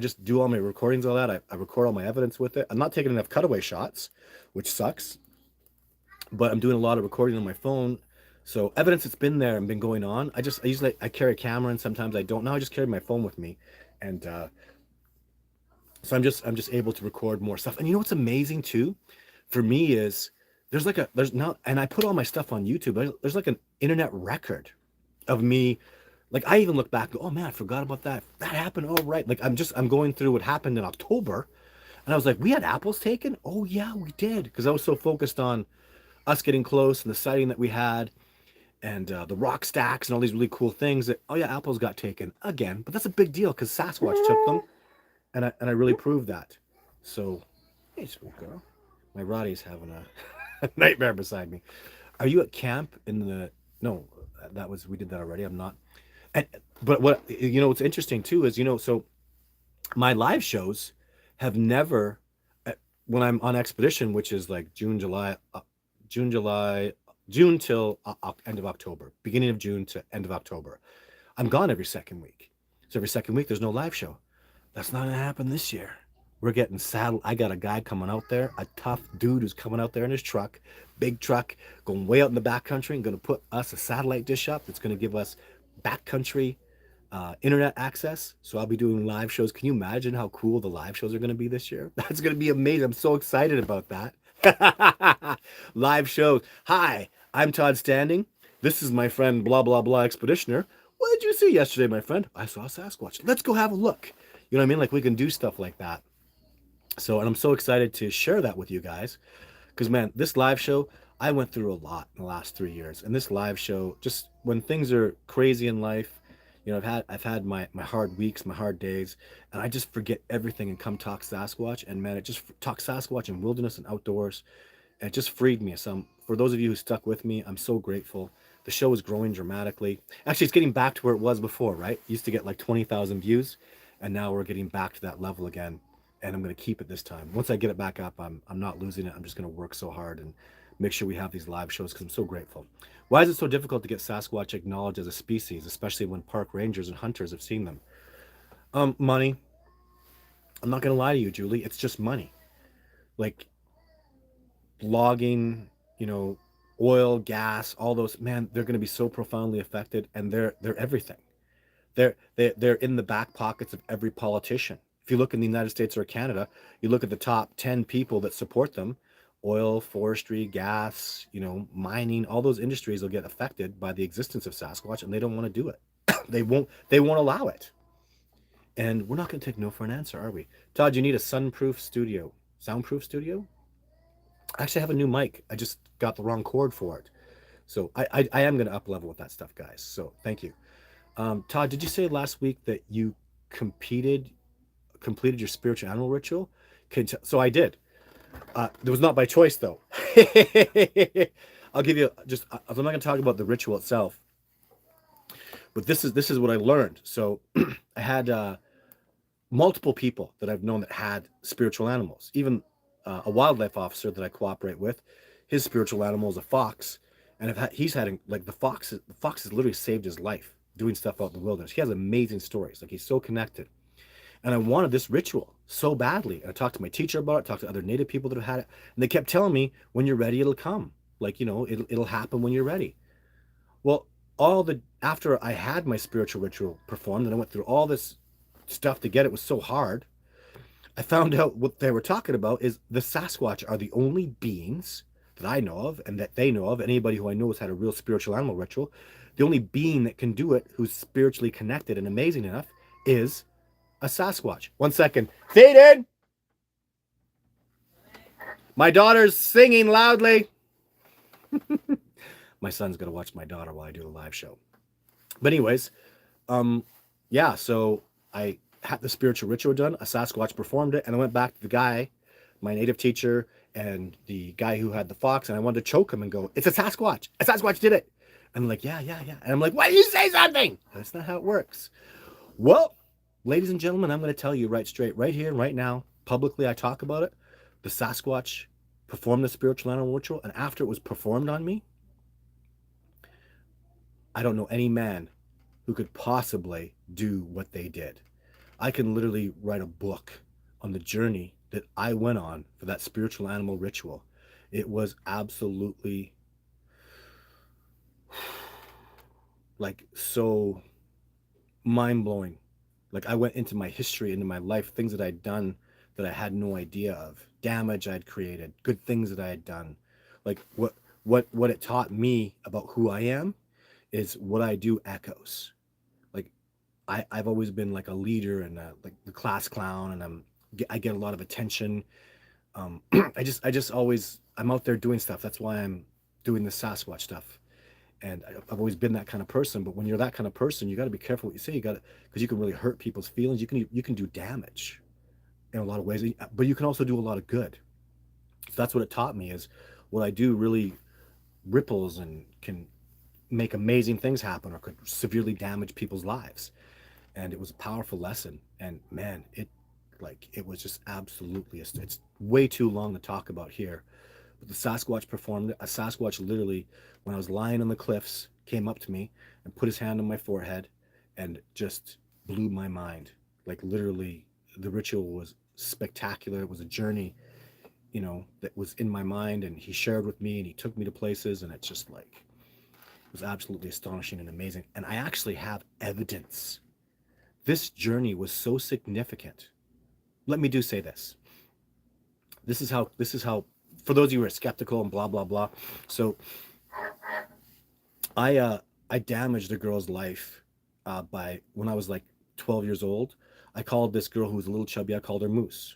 just do all my recordings, all that. I record all my evidence with it. I'm not taking enough cutaway shots, which sucks. But I'm doing a lot of recording on my phone. So evidence that's been there and been going on. I usually carry a camera, and sometimes I don't. Now I just carry my phone with me, and so I'm just able to record more stuff. And you know what's amazing too, for me is there's now, and I put all my stuff on YouTube. There's like an internet record of me. Like I even look back, oh man, I forgot about that. That happened. Oh right. Like I'm going through what happened in October, and I was like, we had apples taken. Oh yeah, we did, because I was so focused on us getting close and the sighting that we had. and the rock stacks and all these really cool things that, oh yeah, apples got taken again, but that's a big deal because Sasquatch took them, and I really proved that. So, hey, sweet girl, my Roddy's having a nightmare beside me. Are you at camp in the? No, that was we did that already. I'm not. And but what what's interesting too is so my live shows have never uh, when I'm on expedition, which is like June, July, June till end of October, beginning of June to end of October. I'm gone every second week. So every second week, there's no live show. That's not gonna happen this year. We're getting saddled. I got a guy coming out there, a tough dude who's coming out there in his truck, big truck, going way out in the back country and gonna put us a satellite dish up that's gonna give us backcountry internet access. So I'll be doing live shows. Can you imagine how cool the live shows are going to be this year? That's going to be amazing. I'm so excited about that. Live shows. Hi, I'm Todd Standing. This is my friend blah blah blah expeditioner. What did you see yesterday, my friend? I saw a Sasquatch. Let's go have a look. You know what I mean? Like we can do stuff like that. So, and I'm so excited to share that with you guys because man, this live show, I went through a lot in the last 3 years, and this live show, just when things are crazy in life, I've had my hard weeks, my hard days, and I just forget everything and come talk Sasquatch, and man, it just talk Sasquatch and wilderness and outdoors, and it just freed me. So for those of you who stuck with me, I'm so grateful. The show is growing dramatically. Actually, it's getting back to where it was before, right? It used to get like 20,000 views, and now we're getting back to that level again. And I'm going to keep it this time. Once I get it back up, I'm not losing it. I'm just going to work so hard and make sure we have these live shows because I'm so grateful. Why is it so difficult to get Sasquatch acknowledged as a species, especially when park rangers and hunters have seen them? Money. I'm not going to lie to you, Julie. It's just money. Like logging, you know, oil, gas, all those. Man, they're going to be so profoundly affected, and they're everything. They're in the back pockets of every politician. If you look in the United States or Canada, you look at the top 10 people that support them, oil, forestry, gas, mining, all those industries will get affected by the existence of Sasquatch, and they don't want to do it. They won't allow it. And we're not going to take no for an answer, are we? Todd, you need a soundproof studio? I actually have a new mic. I just got the wrong cord for it. So I am going to up level with that stuff, guys. So thank you. Todd, did you say last week that you competed completed your spiritual animal ritual? So I did. It was not by choice though. I'll give you just. I'm not going to talk about the ritual itself, but this is what I learned. So I had multiple people that I've known that had spiritual animals. Even a wildlife officer that I cooperate with, his spiritual animal is a fox, and he's had like the fox. The fox has literally saved his life doing stuff out in the wilderness. He has amazing stories. Like he's so connected. And I wanted this ritual so badly. And I talked to my teacher about it, talked to other native people that have had it. And they kept telling me, when you're ready, it'll come. Like, it'll happen when you're ready. Well, after I had my spiritual ritual performed and I went through all this stuff to get it was so hard, I found out what they were talking about is the Sasquatch are the only beings that I know of and that they know of. Anybody who I know has had a real spiritual animal ritual. The only being that can do it who's spiritually connected and amazing enough is a Sasquatch. 1 second. Faded! My daughter's singing loudly. My son's going to watch my daughter while I do the live show. But anyways, yeah, so I had the spiritual ritual done. A Sasquatch performed it, and I went back to the guy, my native teacher, and the guy who had the fox, and I wanted to choke him and go, "It's a Sasquatch. A Sasquatch did it." And I'm like, yeah. And I'm like, why do you say something? That's not how it works. Well, ladies and gentlemen, I'm going to tell you right straight, right here, right now, publicly, I talk about it. The Sasquatch performed the spiritual animal ritual, and after it was performed on me, I don't know any man who could possibly do what they did. I can literally write a book on the journey that I went on for that spiritual animal ritual. It was absolutely like so mind-blowing. Like I went into my history, into my life, things that I'd done that I had no idea of, damage I'd created, good things that I had done. Like what it taught me about who I am is what I do echoes. Like I've always been like a leader and like the class clown, and I get a lot of attention. I just always I'm out there doing stuff. That's why I'm doing the Sasquatch stuff. And I've always been that kind of person. But when you're that kind of person, you got to be careful what you say. You got to, because you can really hurt people's feelings. You can do damage in a lot of ways, but you can also do a lot of good. So that's what it taught me, is what I do really ripples and can make amazing things happen or could severely damage people's lives. And it was a powerful lesson. And man, it was just absolutely, it's way too long to talk about here. But the Sasquatch performed. A Sasquatch literally, when I was lying on the cliffs, came up to me and put his hand on my forehead and just blew my mind. Like literally, the ritual was spectacular. It was a journey, that was in my mind, and he shared with me and he took me to places, and it's just like, it was absolutely astonishing and amazing. And I actually have evidence. This journey was so significant. Let me do say this. This is how, for those of you who are skeptical and blah blah blah. So I damaged a girl's life by, when I was like 12 years old. I called this girl who was a little chubby, I called her Moose.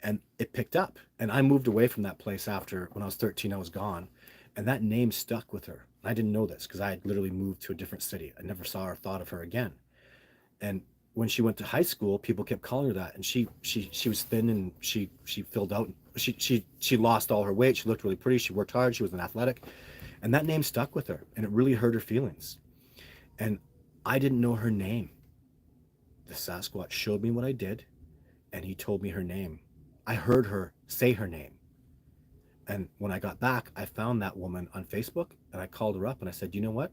And it picked up. And I moved away from that place after, when I was 13, I was gone. And that name stuck with her. I didn't know this because I had literally moved to a different city. I never saw or thought of her again. And when she went to high school, people kept calling her that. And she was thin, and she filled out. She lost all her weight. She looked really pretty. She worked hard. She was an athletic. And that name stuck with her. And it really hurt her feelings. And I didn't know her name. The Sasquatch showed me what I did, and he told me her name. I heard her say her name. And when I got back, I found that woman on Facebook, and I called her up and I said, you know what?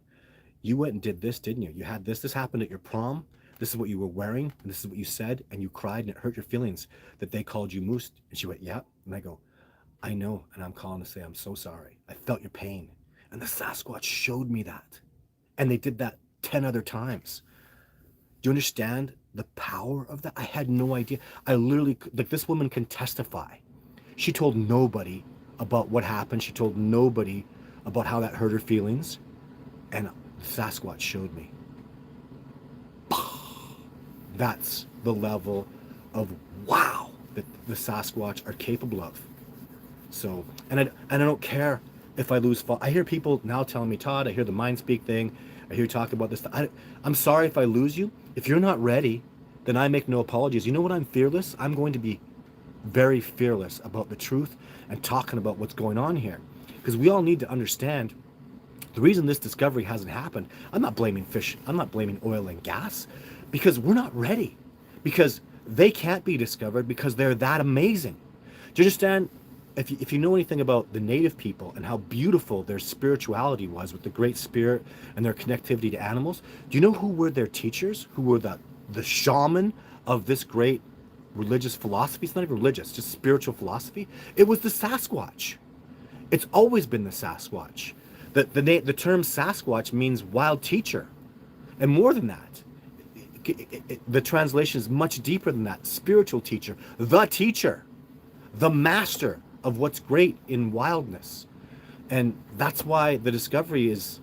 You went and did this, didn't you? You had this. This happened at your prom. This is what you were wearing, and this is what you said, and you cried, and it hurt your feelings that they called you Moose. And she went, yeah. And I go, I know, and I'm calling to say I'm so sorry. I felt your pain. And the Sasquatch showed me that. And they did that 10 other times. Do you understand the power of that? I had no idea. I literally, like, this woman can testify. She told nobody about what happened. She told nobody about how that hurt her feelings. And the Sasquatch showed me. That's the level of wow that the Sasquatch are capable of. So, and I don't care if I lose. I hear people now telling me, Todd, I hear the mind speak thing. I hear you talk about this. I'm sorry if I lose you. If you're not ready, then I make no apologies. You know what? I'm fearless. I'm going to be very fearless about the truth and talking about what's going on here. Because we all need to understand the reason this discovery hasn't happened. I'm not blaming fish. I'm not blaming oil and gas, because we're not ready. Because they can't be discovered because they're that amazing. Do you understand? If you know anything about the native people and how beautiful their spirituality was with the Great Spirit and their connectivity to animals, do you know who were their teachers? Who were the shaman of this great religious philosophy? It's not even religious, just spiritual philosophy. It was the Sasquatch. It's always been the Sasquatch. The term Sasquatch means wild teacher. And more than that, the translation is much deeper than that. Spiritual teacher, the teacher, the master of what's great in wildness. And that's why the discovery is,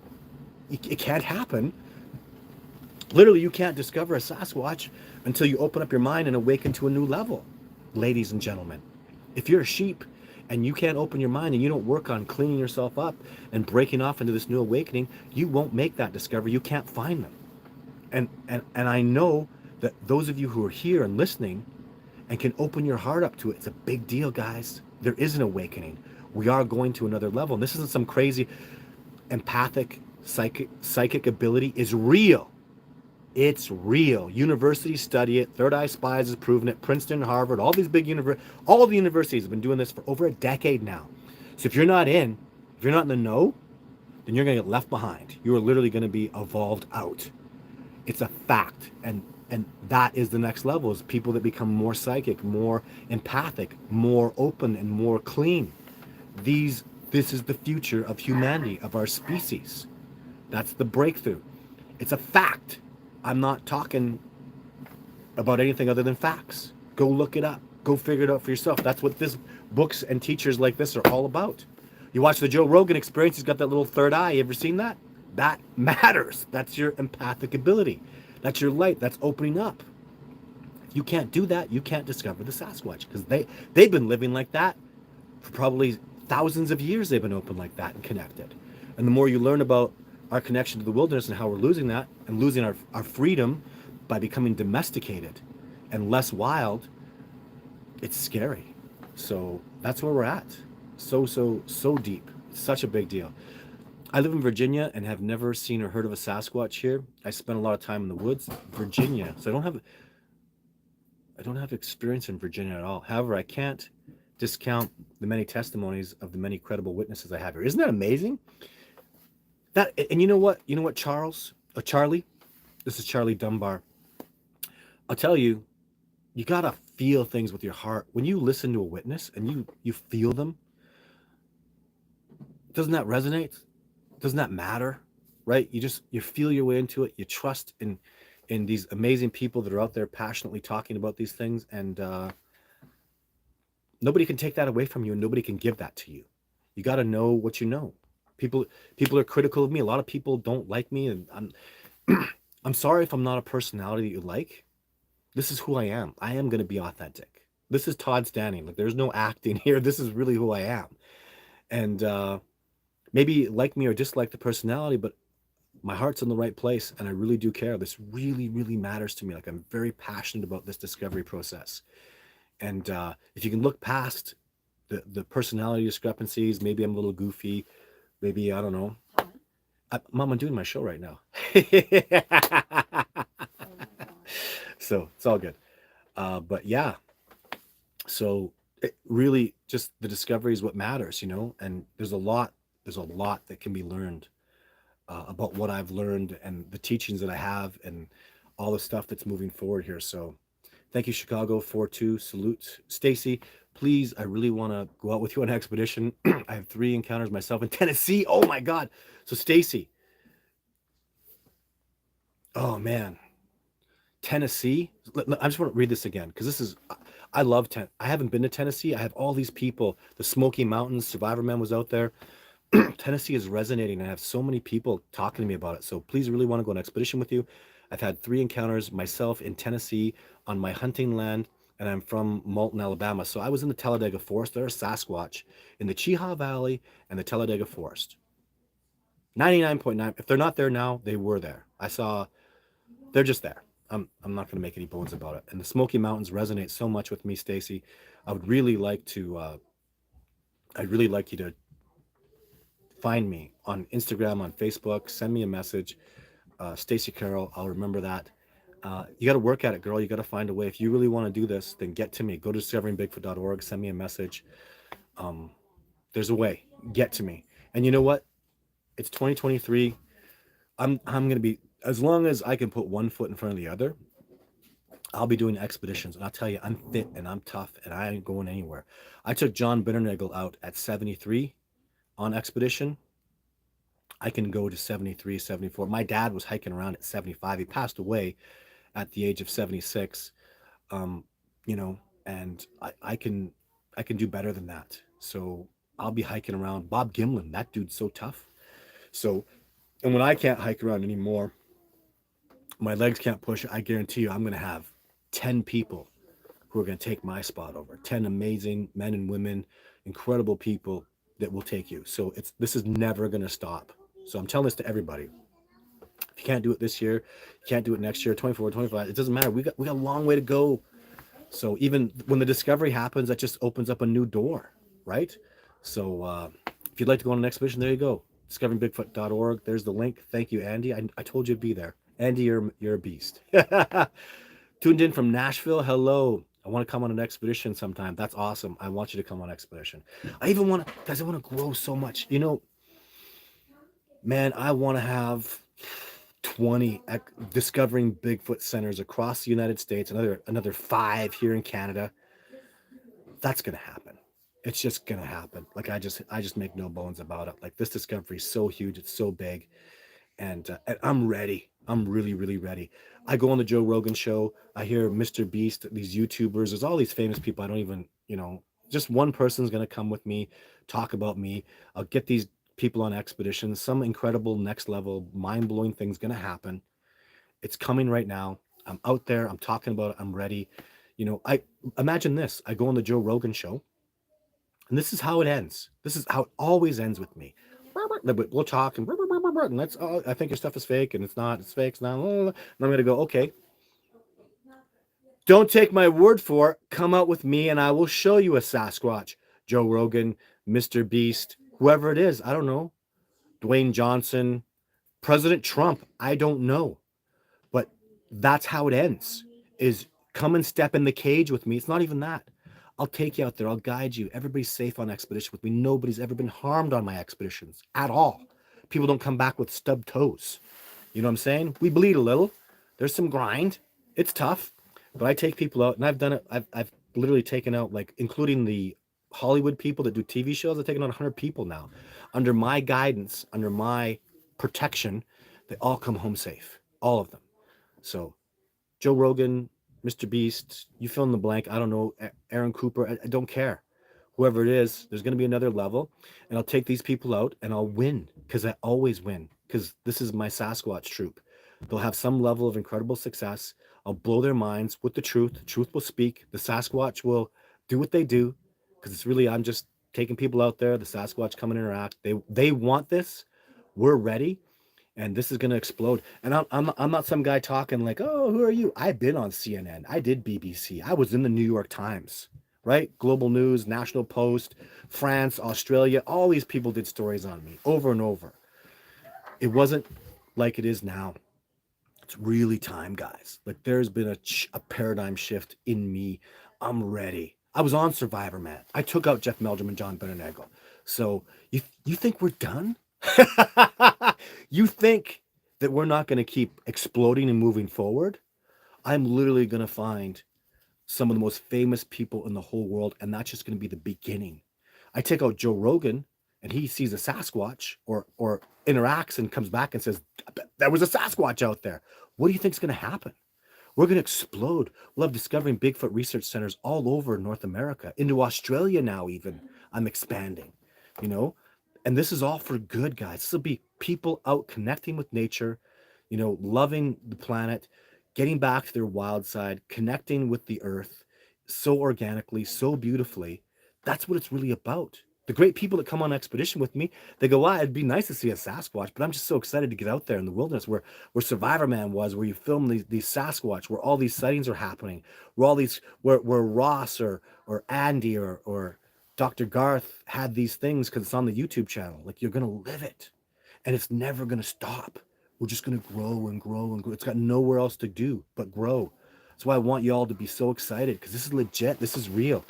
it can't happen. Literally, you can't discover a Sasquatch until you open up your mind and awaken to a new level, ladies and gentlemen. If you're a sheep and you can't open your mind and you don't work on cleaning yourself up and breaking off into this new awakening, you won't make that discovery. You can't find them. And I know that those of you who are here and listening and can open your heart up to it, it's a big deal, guys. There is an awakening. We are going to another level. And this isn't some crazy empathic psychic ability. Is real. It's real. Universities study it. Third Eye Spies has proven it. Princeton, Harvard, all these big all the universities have been doing this for over a decade now. So if you're not in the know, then you're going to get left behind. You are literally going to be evolved out. It's a fact. And that is the next level, is people that become more psychic, more empathic, more open, and more clean. This is the future of humanity, of our species. That's the breakthrough. It's a fact. I'm not talking about anything other than facts. Go look it up. Go figure it out for yourself. That's what this books and teachers like this are all about. You watch the Joe Rogan Experience, he's got that little third eye. You ever seen that? That matters. That's your empathic ability. That's your light. That's opening up. If you can't do that, you can't discover the Sasquatch, because they've been living like that for probably thousands of years. They've been open like that and connected. And the more you learn about our connection to the wilderness and how we're losing that and losing our freedom by becoming domesticated and less wild, it's scary. So that's where we're at. So deep. It's such a big deal. I live in Virginia and have never seen or heard of a Sasquatch here. I spent a lot of time in the woods, Virginia. So I don't have experience in Virginia at all. However, I can't discount the many testimonies of the many credible witnesses I have here. Isn't that amazing? That and you know what? You know what, Charles? Charlie? This is Charlie Dunbar. I'll tell you, you gotta feel things with your heart. When you listen to a witness and you feel them, doesn't that resonate? Doesn't that matter? Right? You feel your way into it. You trust in these amazing people that are out there passionately talking about these things, and nobody can take that away from you, and nobody can give that to you. You got to know what you know. People people are critical of me. A lot of people don't like me, and I'm sorry if I'm not a personality that you like. This is who I am. I am going to be authentic. This is Todd Standing. Like there's no acting here. This is really who I am. And maybe like me or dislike the personality, but my heart's in the right place and I really do care. This really, really matters to me. Like I'm very passionate about this discovery process. And if you can look past the personality discrepancies, maybe I'm a little goofy, maybe I don't know. Mom, I'm doing my show right now. So it's all good. But yeah, so it really just the discovery is what matters, you know. And there's a lot that can be learned about what I've learned and the teachings that I have and all the stuff that's moving forward here. So thank you, Chicago 4-2. Salute, Stacy. Please, I really want to go out with you on an expedition. I have 3 encounters myself in Tennessee. Oh my God. So Stacy, oh man, Tennessee. I just want to read this again because this is I love I haven't been to Tennessee. I have all these people. The Smoky Mountains, Survivor Man was out there. Tennessee is resonating. And I have so many people talking to me about it. So please really want to go on an expedition with you. I've had 3 encounters myself in Tennessee on my hunting land, and I'm from Moulton, Alabama. So I was in the Talladega Forest. There's Sasquatch in the Chehaw Valley and the Talladega Forest. 99.9. If they're not there now, they were there. I saw they're just there. I'm not going to make any bones about it. And the Smoky Mountains resonate so much with me, Stacy. I would really like to. I'd really like you to find me on Instagram, on Facebook. Send me a message, Stacy Carroll. I'll remember that. You got to work at it, girl. You got to find a way. If you really want to do this, then get to me. Go to discoveringbigfoot.org. Send me a message. There's a way. Get to me. And you know what? It's 2023. I'm gonna be, as long as I can put one foot in front of the other, I'll be doing expeditions. And I'll tell you, I'm fit and I'm tough and I ain't going anywhere. I took John Bitternagel out at 73 on expedition. I can go to 73, 74. My dad was hiking around at 75. He passed away at the age of 76. Um, you know, and I can do better than that. So I'll be hiking around. Bob Gimlin, that dude's so tough. So, and when I can't hike around anymore, my legs can't push it. I guarantee you, I'm going to have 10 people who are going to take my spot over. 10 amazing men and women, incredible people that will take you. So this is never going to stop. So I'm telling this to everybody. If you can't do it this year, you can't do it next year, 24, 25. It doesn't matter. We got a long way to go. So even when the discovery happens, that just opens up a new door, right? So if you'd like to go on an expedition, there you go. Discoveringbigfoot.org. There's the link. Thank you, Andy. I told you to be there. Andy, you're a beast. Tuned in from Nashville. Hello. I want to come on an expedition sometime. That's awesome. I want you to come on expedition. I even want to, guys, I want to grow so much. You know, man, I want to have 20 discovering Bigfoot centers across the United States, another 5 here in Canada. That's going to happen. It's just going to happen. Like I just make no bones about it. Like this discovery is so huge. It's so big. And I'm ready. I'm really, really ready. I go on the Joe Rogan show. I hear Mr. Beast, these YouTubers. There's all these famous people. I don't even, just one person's going to come with me, talk about me. I'll get these people on expeditions. Some incredible next level, mind blowing things going to happen. It's coming right now. I'm out there. I'm talking about it. I'm ready. I imagine this. I go on the Joe Rogan show, and this is how it ends. This is how it always ends with me. We'll talk and that's, oh, I think your stuff is fake and it's not, it's fake, it's not. And I'm going to go, okay, don't take my word for it. Come out with me and I will show you a Sasquatch. Joe Rogan, Mr. Beast, whoever it is, I don't know. Dwayne Johnson, President Trump, I don't know. But that's how it ends, is come and step in the cage with me. It's not even that. I'll take you out there. I'll guide you. Everybody's safe on expedition with me. Nobody's ever been harmed on my expeditions at all. People don't come back with stubbed toes. You know what I'm saying? We bleed a little. There's some grind. It's tough. But I take people out, and I've done it. I've literally taken out, like, including the Hollywood people that do TV shows, I've taken out 100 people now. Under my guidance, under my protection, they all come home safe. All of them. So Joe Rogan, Mr. Beast, you fill in the blank. I don't know. Aaron Cooper, I don't care. Whoever it is, there's going to be another level. And I'll take these people out and I'll win, because I always win, because this is my Sasquatch troop. They'll have some level of incredible success. I'll blow their minds with the truth. The truth will speak. The Sasquatch will do what they do, because it's really, I'm just taking people out there. The Sasquatch come and interact. They want this. We're ready. And this is going to explode. And I'm not some guy talking like, oh, who are you? I've been on CNN. I did BBC. I was in the New York Times, right? Global News, National Post, France, Australia. All these people did stories on me over and over. It wasn't like it is now. It's really time, guys. Like, there's been a paradigm shift in me. I'm ready. I was on Survivor, man. I took out Jeff Meldrum and John Benenegel. So you think we're done? You think that we're not going to keep exploding and moving forward? I'm literally going to find some of the most famous people in the whole world, and that's just going to be the beginning. I take out Joe Rogan, and he sees a Sasquatch or interacts and comes back and says, there was a Sasquatch out there. What do you think is going to happen? We're going to explode. We'll have discovering Bigfoot research centers all over North America, into Australia now even. I'm expanding, you know? And this is all for good, guys. This will be people out connecting with nature, you know, loving the planet, getting back to their wild side, connecting with the earth so organically, so beautifully. That's what it's really about. The great people that come on expedition with me, they go, wow, it'd be nice to see a Sasquatch, but I'm just so excited to get out there in the wilderness where Survivor Man was, where you film these Sasquatch, where all these sightings are happening, where all these, where Ross or Andy or Dr. Garth had these things, because it's on the YouTube channel. Like, you're going to live it, and it's never going to stop. We're just going to grow and grow and grow. It's got nowhere else to do but grow. That's why I want you all to be so excited, because this is legit. This is real.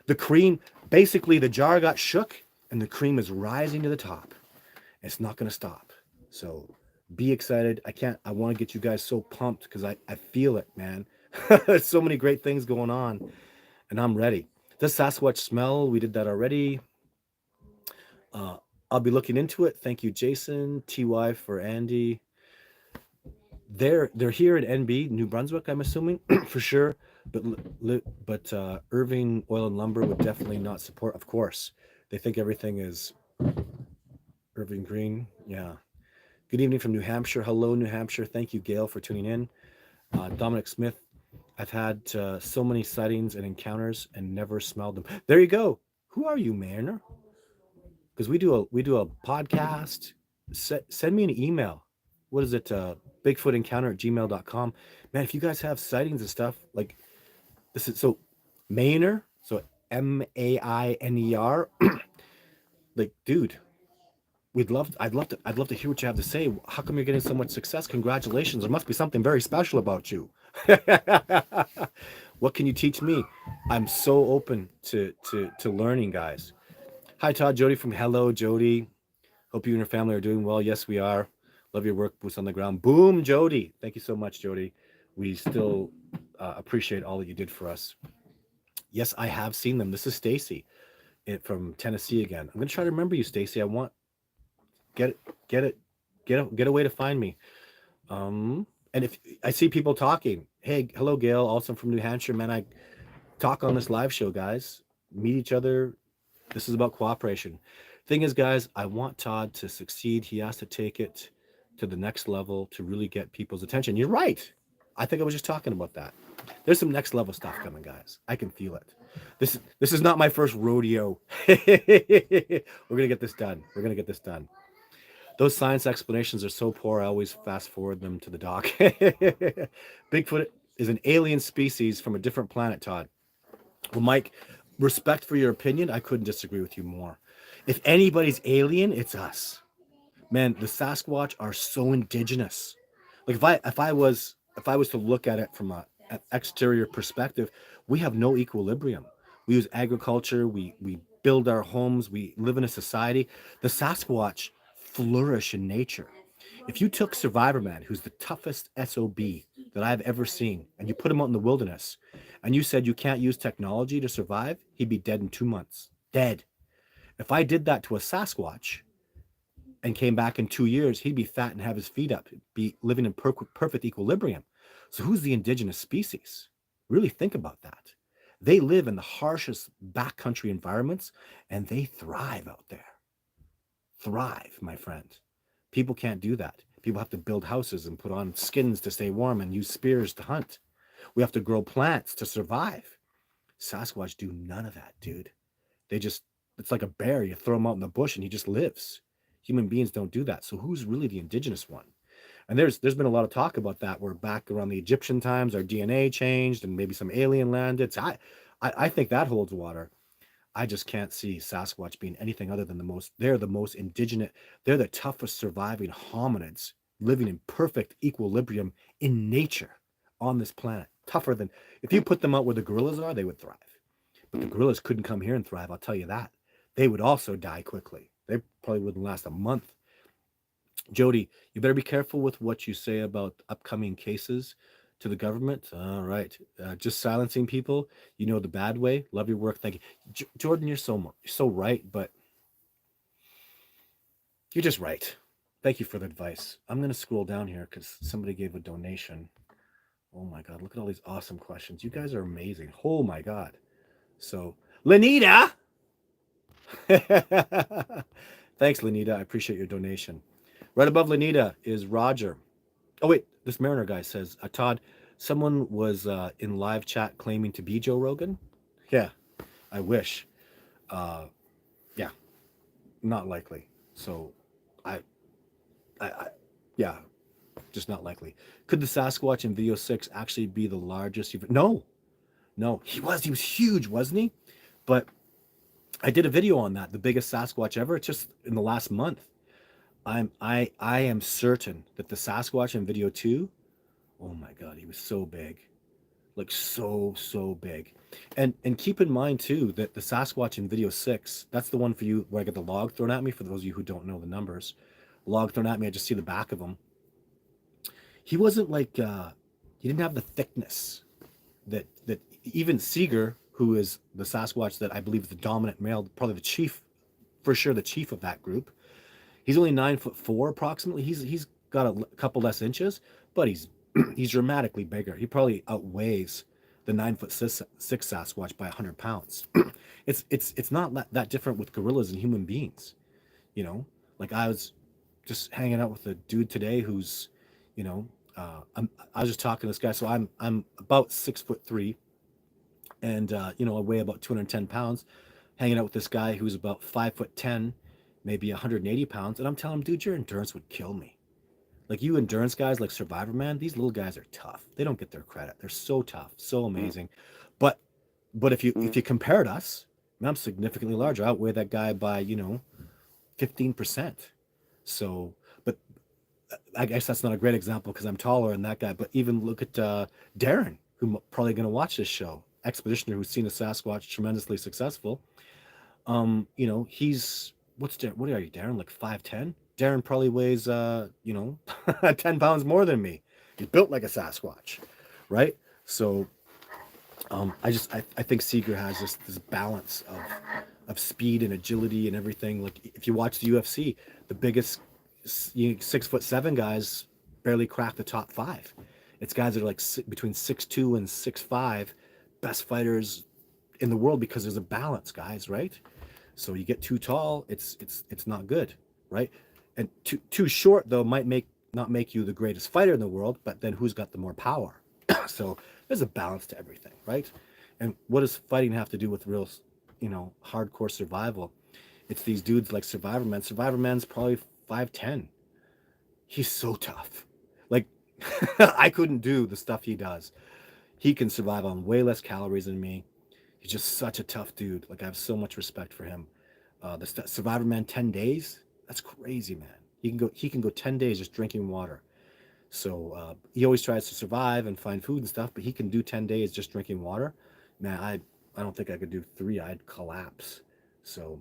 The cream, basically the jar got shook and the cream is rising to the top. It's not going to stop. So be excited. I want to get you guys so pumped, because I feel it, man. There's so many great things going on, and I'm ready. Does Sasquatch smell? We did that already. I'll be looking into it. Thank you, Jason. TY for Andy. They're here at NB, New Brunswick, I'm assuming, for sure. But Irving Oil and Lumber would definitely not support. Of course, they think everything is Irving Green. Yeah. Good evening from New Hampshire. Hello, New Hampshire. Thank you, Gail, for tuning in. Dominic Smith. I've had so many sightings and encounters and never smelled them. There you go. Who are you, Mariner? Because we do a podcast. Send me an email. What is it? Bigfootencounter@gmail.com. Man, if you guys have sightings and stuff, like, this is so Mainer, so Mainer. Like, dude, I'd love to hear what you have to say. How come you're getting so much success? Congratulations. There must be something very special about you. What can you teach me? I'm so open to learning, guys. Hi, Todd. Jody from Hello, Jody. Hope you and your family are doing well. Yes, we are. Love your work, boots on the ground. Boom, Jody. Thank you so much, Jody. We still appreciate all that you did for us. Yes, I have seen them. This is Stacy from Tennessee again. I'm gonna try to remember you, Stacy. I want get a way to find me. And if I see people talking, hey, hello, Gail. Also from New Hampshire, man. I talk on this live show, guys. Meet each other. This is about cooperation. Thing is, guys, I want Todd to succeed. He has to take it to the next level to really get people's attention. You're right. I think I was just talking about that. There's some next level stuff coming, guys. I can feel it. This is not my first rodeo. We're gonna get this done. We're gonna get this done. Those science explanations are so poor, I always fast forward them to the doc. Bigfoot is an alien species from a different planet, Todd. Well, Mike, respect for your opinion. I couldn't disagree with you more. If anybody's alien, it's us. Man, the Sasquatch are so indigenous. Like if I was to look at it from an exterior perspective, we have no equilibrium. We use agriculture, we build our homes, we live in a society. The Sasquatch flourish in nature. If you took Survivor Man, who's the toughest SOB that I've ever seen, and you put him out in the wilderness, and you said you can't use technology to survive, he'd be dead in 2 months. Dead. If I did that to a Sasquatch and came back in 2 years, he'd be fat and have his feet up, be living in perfect equilibrium. So who's the indigenous species? Really think about that. They live in the harshest backcountry environments and they thrive out there. Thrive, my friend. People can't do that. People have to build houses and put on skins to stay warm and use spears to hunt. We have to grow plants to survive. Sasquatch do none of that, dude. It's like a bear. You throw him out in the bush and he just lives. Human beings don't do that. So who's really the indigenous one? And there's been a lot of talk about that. We're back around the Egyptian times, our DNA changed and maybe some alien landed. So I think that holds water. I just can't see Sasquatch being anything other than they're the most indigenous, they're the toughest surviving hominids living in perfect equilibrium in nature on this planet. Tougher than, if you put them out where the gorillas are, they would thrive. But the gorillas couldn't come here and thrive, I'll tell you that. They would also die quickly. They probably wouldn't last a month. Jody, you better be careful with what you say about upcoming cases to the government. All right. Just silencing people, the bad way. Love your work. Thank you. Jordan, you're so right, but you're just right. Thank you for the advice. I'm going to scroll down here because somebody gave a donation. Oh my God. Look at all these awesome questions. You guys are amazing. Oh my God. So, Lenita. Thanks, Lenita. I appreciate your donation. Right above Lenita is Roger. Oh, wait. This Mariner guy says, Todd, someone was in live chat claiming to be Joe Rogan. Yeah, I wish. Yeah, not likely. So, yeah, just not likely. Could the Sasquatch in video 6 actually be the largest? No, he was huge, wasn't he? But I did a video on that, the biggest Sasquatch ever, just in the last month. I am certain that the Sasquatch in video 2, oh my God, he was so big. Like so big. And keep in mind too that the Sasquatch in video 6, that's the one for you where I get the log thrown at me, for those of you who don't know the numbers. Log thrown at me, I just see the back of him. He wasn't like he didn't have the thickness that even Seeger, who is the Sasquatch that I believe is the dominant male, probably the chief, for sure the chief of that group. He's only 9'4" approximately. He's got a couple less inches, but he's dramatically bigger. He probably outweighs the 9'6" Sasquatch by 100 pounds. It's not that different with gorillas and human beings. Like I was just hanging out with a dude today who's, I was just talking to this guy. So I'm about 6'3", and I weigh about 210 pounds. Hanging out with this guy who's about 5'10", maybe 180 pounds, and I'm telling him, dude, your endurance would kill me. Like you endurance guys like Survivor Man, these little guys are tough. They don't get their credit. They're so tough, so amazing. But if you compared us, I'm significantly larger. I outweigh that guy by 15%. So, but I guess that's not a great example because I'm taller than that guy. But even look at Darren, who's probably going to watch this show, expeditioner who's seen a Sasquatch tremendously successful. He's what are you, Darren? Like 5'10"? Darren probably weighs 10 pounds more than me. He's built like a Sasquatch, right? So I think Seeger has this balance of speed and agility and everything. Like if you watch the UFC, the biggest 6'7" guys barely crack the top 5. It's guys that are like between 6'2" and 6'5", best fighters in the world because there's a balance, guys, right? So you get too tall, it's not good, right? And too short though might not make you the greatest fighter in the world, but then who's got the more power? So there's a balance to everything, right? And what does fighting have to do with real, hardcore survival? It's these dudes like Survivor Man. Survivor Man's probably 5'10". He's so tough. Like, I couldn't do the stuff he does. He can survive on way less calories than me. He's just such a tough dude. Like, I have so much respect for him. Survivor Man 10 days. That's crazy, man. He can go 10 days just drinking water. So he always tries to survive and find food and stuff, but he can do 10 days just drinking water. Man, I don't think I could do 3. I'd collapse. So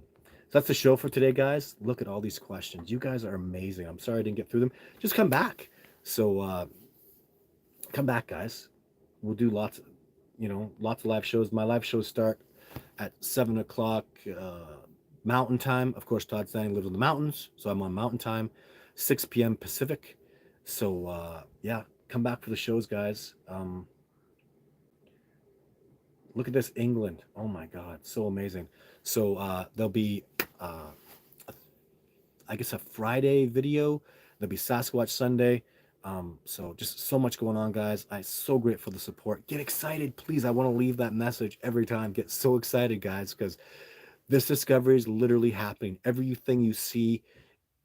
that's the show for today, guys. Look at all these questions. You guys are amazing. I'm sorry I didn't get through them. Just come back. So come back, guys. We'll do lots of live shows. My live shows start at 7 o'clock Mountain Time. Of course, Todd Stanley lives in the mountains, so I'm on Mountain Time, 6 p.m. Pacific. So yeah, come back for the shows, guys. Look at this, England. Oh my God, so amazing. So there'll be, I guess, a Friday video. There'll be Sasquatch Sunday. So just so much going on, guys. I'm so grateful for the support. Get excited, please. I want to leave that message every time. Get so excited, guys, because this discovery is literally happening. Everything you see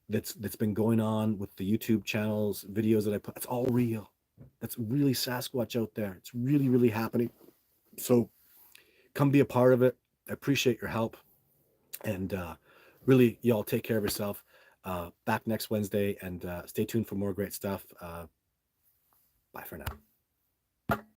that's been going on with the YouTube channels, videos that I put, it's all real. That's really Sasquatch out there. It's really, really happening. So come be a part of it. I appreciate your help. And really, y'all take care of yourself. Back next Wednesday, and stay tuned for more great stuff. Bye for now.